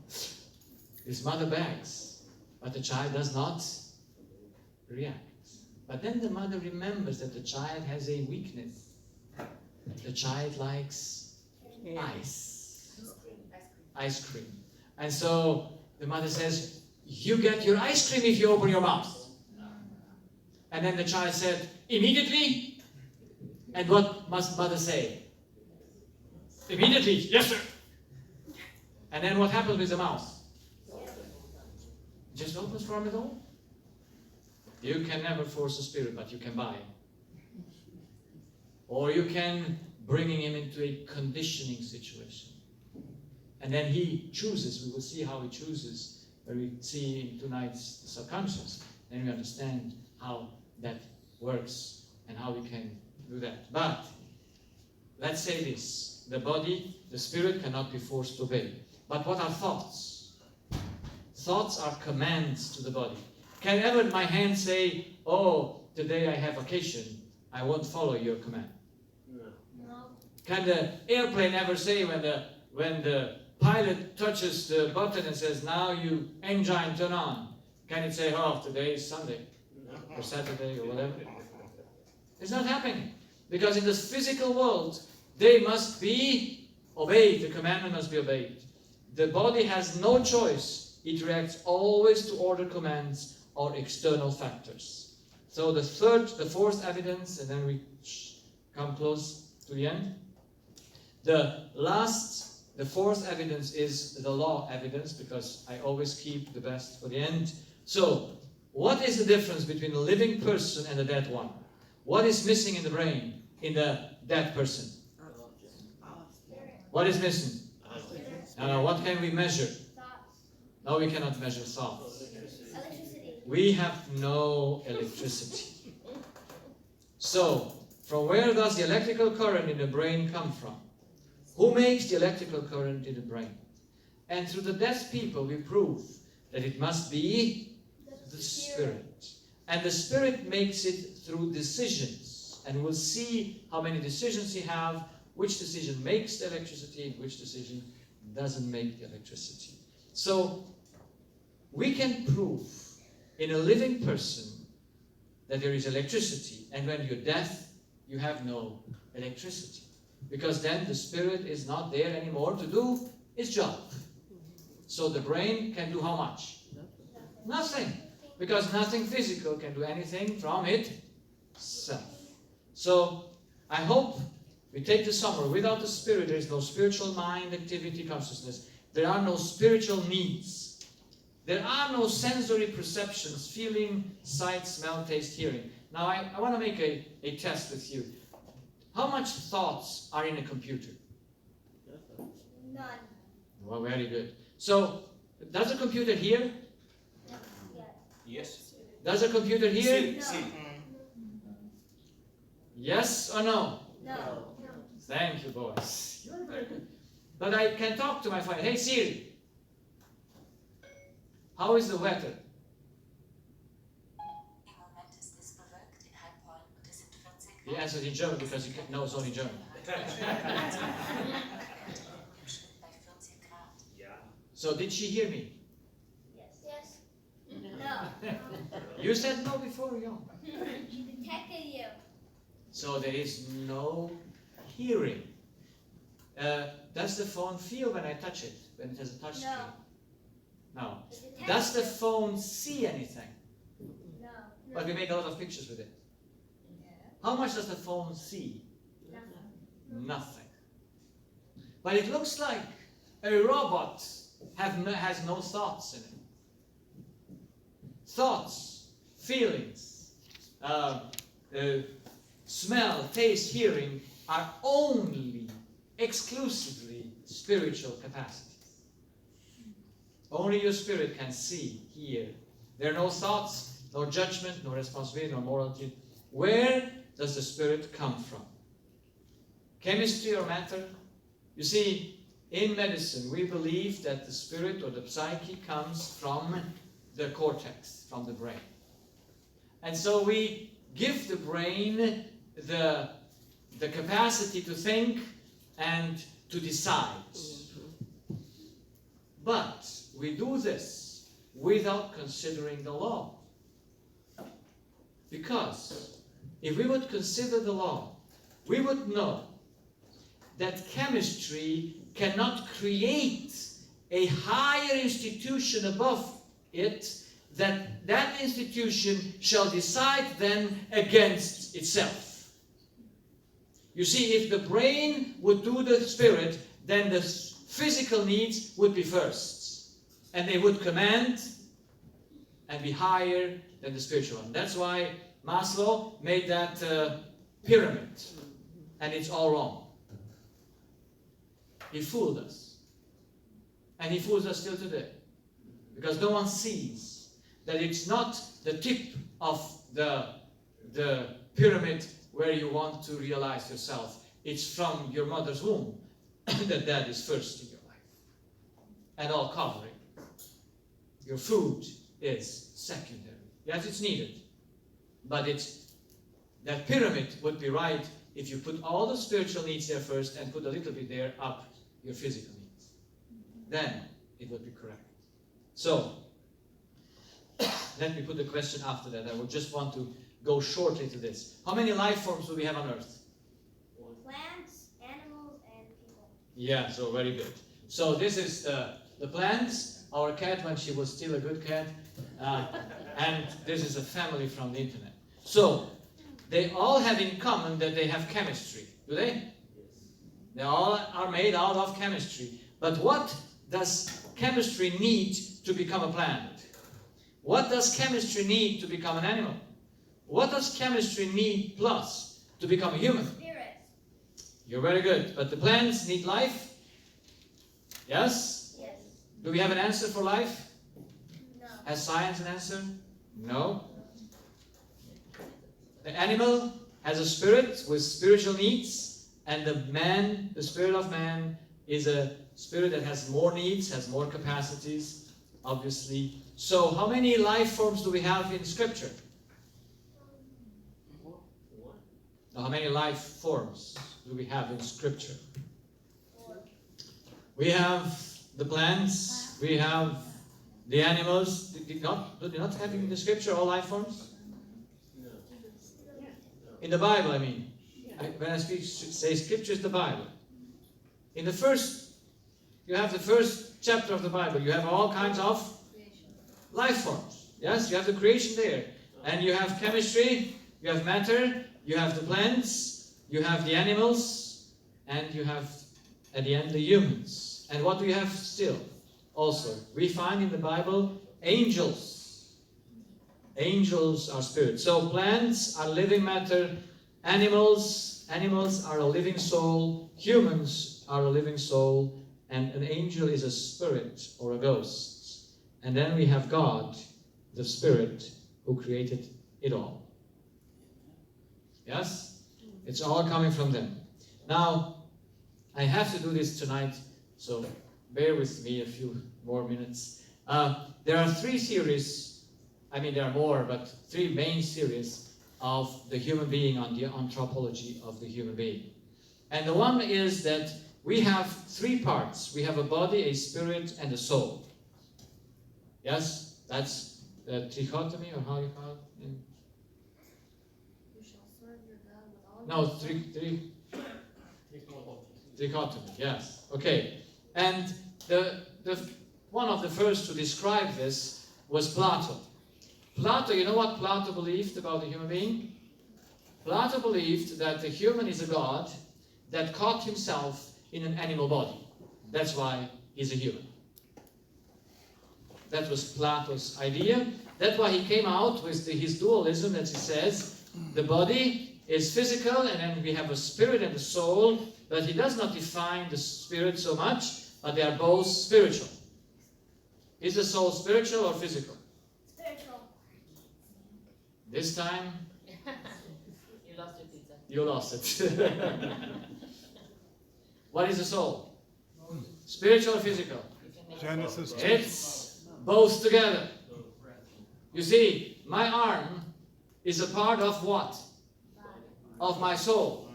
his mother begs, but the child does not react. But then the mother remembers that the child has a weakness. The child likes ice. Ice cream. And so the mother says, you get your ice cream if you open your mouth. And then the child said, immediately? And what must mother say? Immediately, yes sir. And then what happens with the mouth? Just opens from it all. You can never force a spirit, but you can buy. Or you can bring him into a conditioning situation. And then he chooses. We will see how he chooses when we see in tonight's subconscious. Then we understand how that works and how we can do that. But let's say this. The body, the spirit cannot be forced to obey. But what are thoughts? Thoughts are commands to the body. Can ever my hand say, oh, today I have vacation, I won't follow your command? No. Can the airplane ever say when the pilot touches the button and says, now you engine turn on, can it say, oh, today is Sunday or Saturday or whatever? It's not happening. Because in this physical world, they must be obeyed. The commandment must be obeyed. The body has no choice. It reacts always to order commands or external factors. So the fourth evidence, and then we come close to the end. The fourth evidence is the law evidence, because I always keep the best for the end. So, what is the difference between a living person and a dead one? What is missing in the brain in the dead person? What is missing? Now, what can we measure? Thoughts. No, we cannot measure thoughts. Electricity. We have no electricity. So, from where does the electrical current in the brain come from? Who makes the electrical current in the brain? And through the deaf people, we prove that it must be the spirit. And the spirit makes it through decisions. And we'll see how many decisions you have, which decision makes the electricity, and which decision doesn't make the electricity. So, we can prove in a living person that there is electricity, and when you're deaf, you have no electricity. Because then the spirit is not there anymore to do its job. So the brain can do how much? Nothing. Because nothing physical can do anything from itself. So I hope we take the summary. Without the spirit, there is no spiritual mind, activity, consciousness. There are no spiritual needs. There are no sensory perceptions, feeling, sight, smell, taste, hearing. Now I want to make a test with you. How much thoughts are in a computer? None. Well, very good. So, does a computer hear? Yes. Does a computer hear? No. See. Yes or no? No. Thank you, boys. You're very good. But I can talk to my phone. Hey, Siri. How is the weather? He answered in German because he knows only German. So did she hear me? Yes. No. You said no before, Jan. She detected you. So there is no hearing. Does the phone feel when I touch it? When it has a touch screen? No. It detects Does the you. phone see anything? No. But we make a lot of pictures with it. How much does the phone see? Nothing. But it looks like a robot has no thoughts in it. Thoughts, feelings, smell, taste, hearing are only exclusively spiritual capacities. Only your spirit can see, hear. There are no thoughts, no judgment, no responsibility, no morality. Where does the spirit come from? Chemistry or matter? You see, in medicine, we believe that the spirit or the psyche comes from the cortex, from the brain. And so we give the brain the capacity to think and to decide. But we do this without considering the law. Because if we would consider the law, we would know that chemistry cannot create a higher institution above it, that institution shall decide then against itself. You see, if the brain would do the spirit, then the physical needs would be first. And they would command and be higher than the spiritual one. That's why Maslow made that pyramid. And it's all wrong. He fooled us. And he fools us still today. Because no one sees that it's not the tip of the pyramid where you want to realize yourself. It's from your mother's womb that is first in your life. And all covering. Your food is secondary. Yes, it's needed. But that pyramid would be right if you put all the spiritual needs there first and put a little bit there up your physical needs. Then it would be correct. So, let me put the question after that. I would just want to go shortly to this. How many life forms do we have on earth? Plants, animals, and people. Yeah, so very good. So this is the plants, our cat when she was still a good cat, and this is a family from the internet. So, they all have in common that they have chemistry, do they? Yes. They all are made out of chemistry. But what does chemistry need to become a plant? What does chemistry need to become an animal? What does chemistry need plus to become a human? Spirit. You're very good. But the plants need life? Yes? Yes. Do we have an answer for life? No. Has science an answer? No. The animal has a spirit with spiritual needs, and the spirit of man, is a spirit that has more needs, has more capacities, obviously. So, how many life forms do we have in Scripture? Now, how many life forms do we have in Scripture? We have the plants, we have the animals. Do you not have in the Scripture all life forms? In the Bible, I mean. When I say Scripture is the Bible. In the first, you have the first chapter of the Bible. You have all kinds of life forms. Yes, you have the creation there. And you have chemistry, you have matter, you have the plants, you have the animals, and you have, at the end, the humans. And what do you have still? Also, we find in the Bible angels. Angels are spirits. So plants are living matter, animals are a living soul, humans are a living soul, and an angel is a spirit or a ghost. And then we have God, the Spirit, who created it all. Yes? It's all coming from them. Now, I have to do this tonight, so bear with me a few more minutes. There are three theories, there are more, but three main theories of the human being, on the anthropology of the human being. And the one is that we have three parts. We have a body, a spirit, and a soul. Yes? That's trichotomy, or how you call it? You shall serve your God with all No, your trichotomy, yes. Okay. And the one of the first to describe this was Plato. Plato, you know what Plato believed about the human being? Plato believed that the human is a god that caught himself in an animal body. That's why he's a human. That was Plato's idea. That's why he came out with his dualism, as he says, the body is physical, and then we have a spirit and a soul, but he does not define the spirit so much, but they are both spiritual. Is the soul spiritual or physical? Spiritual. This time, You lost your pizza. you lost it. What is the soul? Spiritual or physical? Genesis 2. It's both together. You see, my arm is a part of what? Of my soul.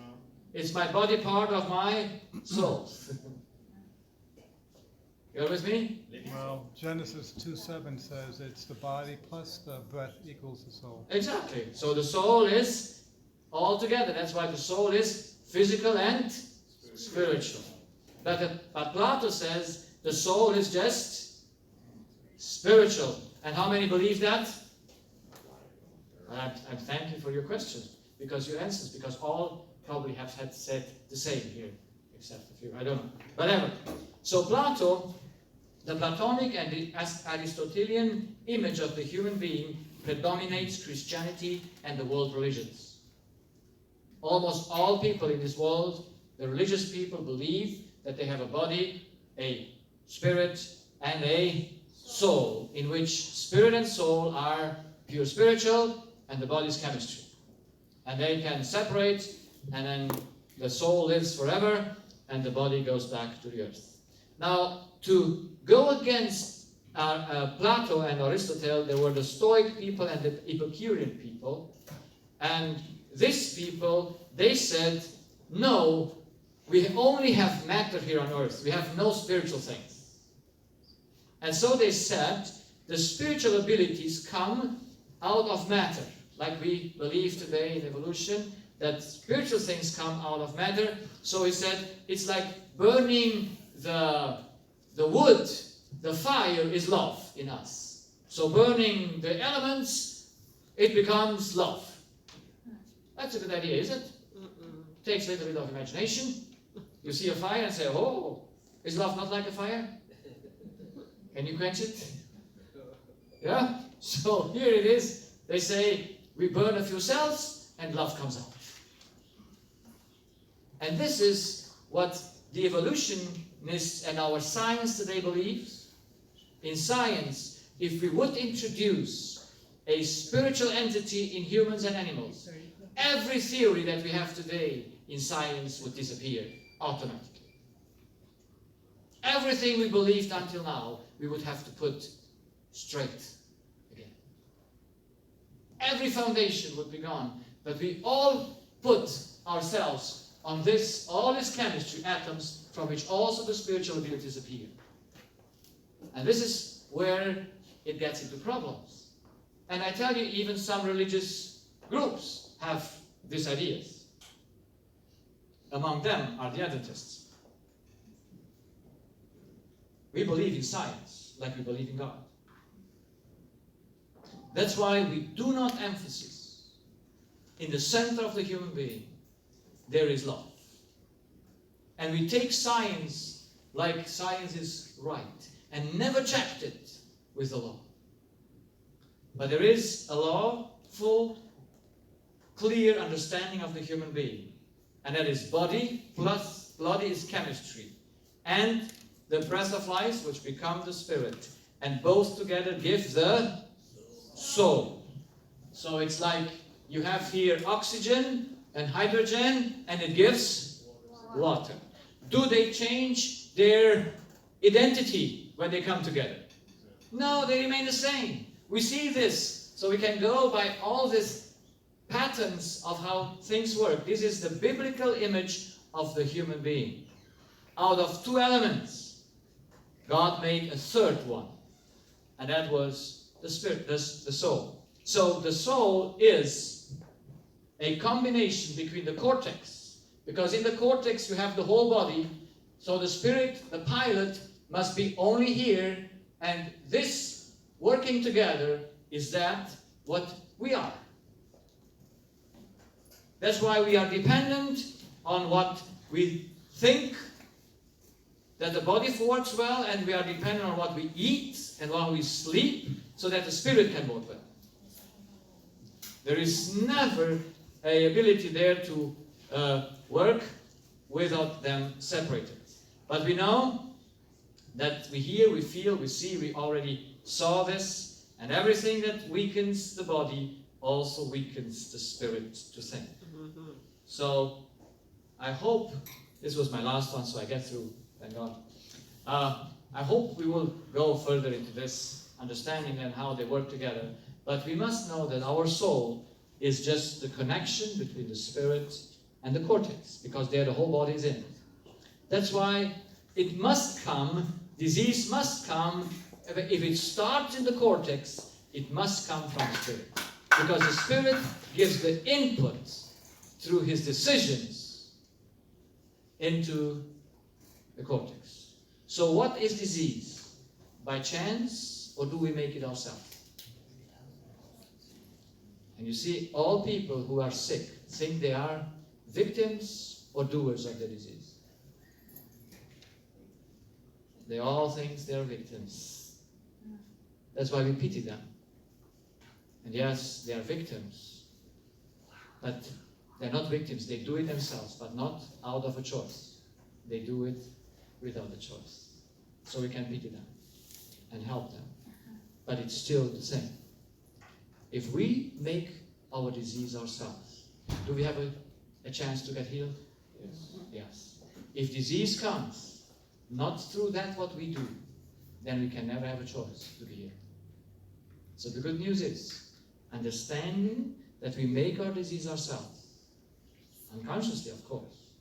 It's my body part of my soul. You're with me? Well, Genesis 2:7 says it's the body plus the breath equals the soul. Exactly. So the soul is all together. That's why the soul is physical and spiritual. But Plato says the soul is just spiritual. And how many believe that? I thank you for your question, because your answers, because all probably have had said the same here, except a few. I don't know. Whatever. So Plato, the Platonic and the Aristotelian image of the human being predominates Christianity and the world religions. Almost all people in this world, the religious people, believe that they have a body, a spirit, and a soul, in which spirit and soul are pure spiritual, and the body is chemistry. And they can separate, and then the soul lives forever, and the body goes back to the earth. Now, to go against Plato and Aristotle, there were the Stoic people and the Epicurean people. And these people, they said, no, we only have matter here on earth. We have no spiritual things. And so they said, the spiritual abilities come out of matter. Like we believe today in evolution, that spiritual things come out of matter. So he said, it's like burning the wood. The fire is love in us. So burning the elements, it becomes love. That's a good idea, is it? Takes a little bit of imagination. You see a fire and say, oh, is love not like a fire? Can you quench it? Yeah? So here it is. They say, we burn a few cells and love comes out. And this is what the evolutionists and our science today believes. In science, if we would introduce a spiritual entity in humans and animals, every theory that we have today in science would disappear automatically. Everything we believed until now, we would have to put straight again. Every foundation would be gone, but we all put ourselves on this, all this chemistry, atoms, from which also the spiritual abilities appear. And this is where it gets into problems. And I tell you, even some religious groups have these ideas. Among them are the Adventists. We believe in science, like we believe in God. That's why we do not emphasize in the center of the human being, there is love. And we take science like science is right, and never checked it with the law. But there is a lawful, clear understanding of the human being. And that is body plus body is chemistry. And the breath of life, which becomes the spirit. And both together give the soul. So it's like you have here oxygen and hydrogen, and it gives water. Do they change their identity when they come together? No, they remain the same. We see this, so we can go by all these patterns of how things work. This is the biblical image of the human being. Out of two elements, God made a third one, and that was the spirit, the soul. So the soul is a combination between the cortex, because in the cortex you have the whole body, so the spirit, the pilot, must be only here, and this working together is that what we are. That's why we are dependent on what we think, that the body works well, and we are dependent on what we eat and what we sleep, so that the spirit can work well. There is never an ability there to work without them separated. But we know that we hear, we feel, we see, we already saw this, and everything that weakens the body also weakens the spirit to think. So I hope, this was my last one, so I get through, thank God. I hope we will go further into this understanding and how they work together. But we must know that our soul is just the connection between the spirit and the cortex, because there the whole body is in. That's why it must come, disease must come, if it starts in the cortex, it must come from the spirit. Because the spirit gives the input through his decisions into the cortex. So what is disease? By chance, or do we make it ourselves? And you see, all people who are sick think they are victims or doers of the disease. They all think they are victims. That's why we pity them. And yes, they are victims. But they're not victims. They do it themselves, but not out of a choice. They do it without a choice. So we can pity them and help them. But it's still the same. If we make our disease ourselves, do we have a chance to get healed? Yes. Yes. If disease comes, not through that what we do, then we can never have a choice to be healed. So the good news is, understanding that we make our disease ourselves, unconsciously of course,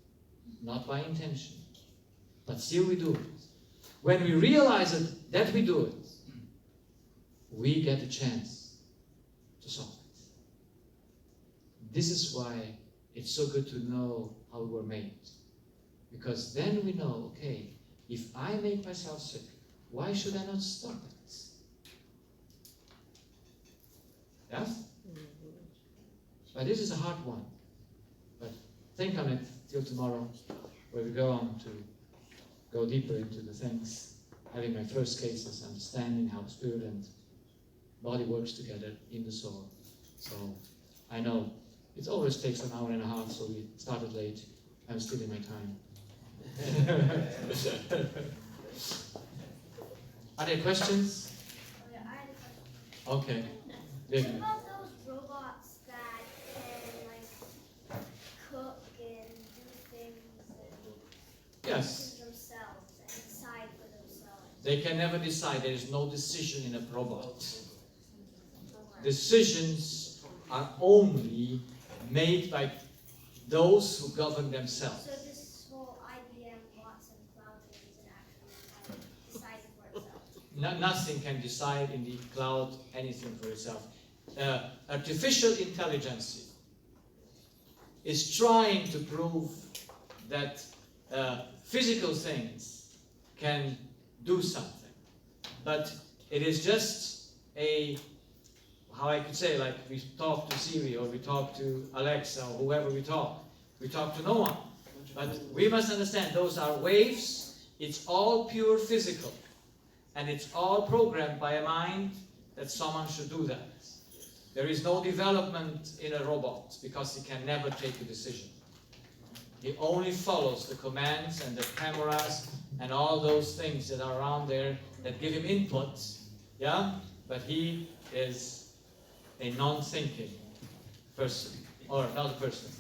not by intention, but still we do it. When we realize that we do it, we get a chance to solve it. This is why it's so good to know how we were made. Because then we know, okay, if I make myself sick, why should I not stop it? Yes? But this is a hard one. But think on it till tomorrow, where we go on to go deeper into the things, having my first cases, understanding how spirit and body works together in the soul. So I know it always takes an hour and a half, so we started late. I'm still in my time. Are there questions? Oh, yeah, I had a question. Okay. What David. about those robots that can like cook and do things and Yes. choose themselves and decide for themselves? They can never decide. There is no decision in a robot. Okay. Decisions are only made by those who govern themselves. So this whole IBM Watson cloud thing isn't actually like, deciding for itself. Nothing can decide in the cloud anything for itself. Artificial intelligence is trying to prove that physical things can do something. But it is just how I could say, like we talk to Siri or we talk to Alexa or whoever we talk to no one. But we must understand those are waves, it's all pure physical. And it's all programmed by a mind that someone should do that. There is no development in a robot because he can never take a decision. He only follows the commands and the cameras and all those things that are around there that give him input. Yeah? But he is a non-thinking person, or not a person.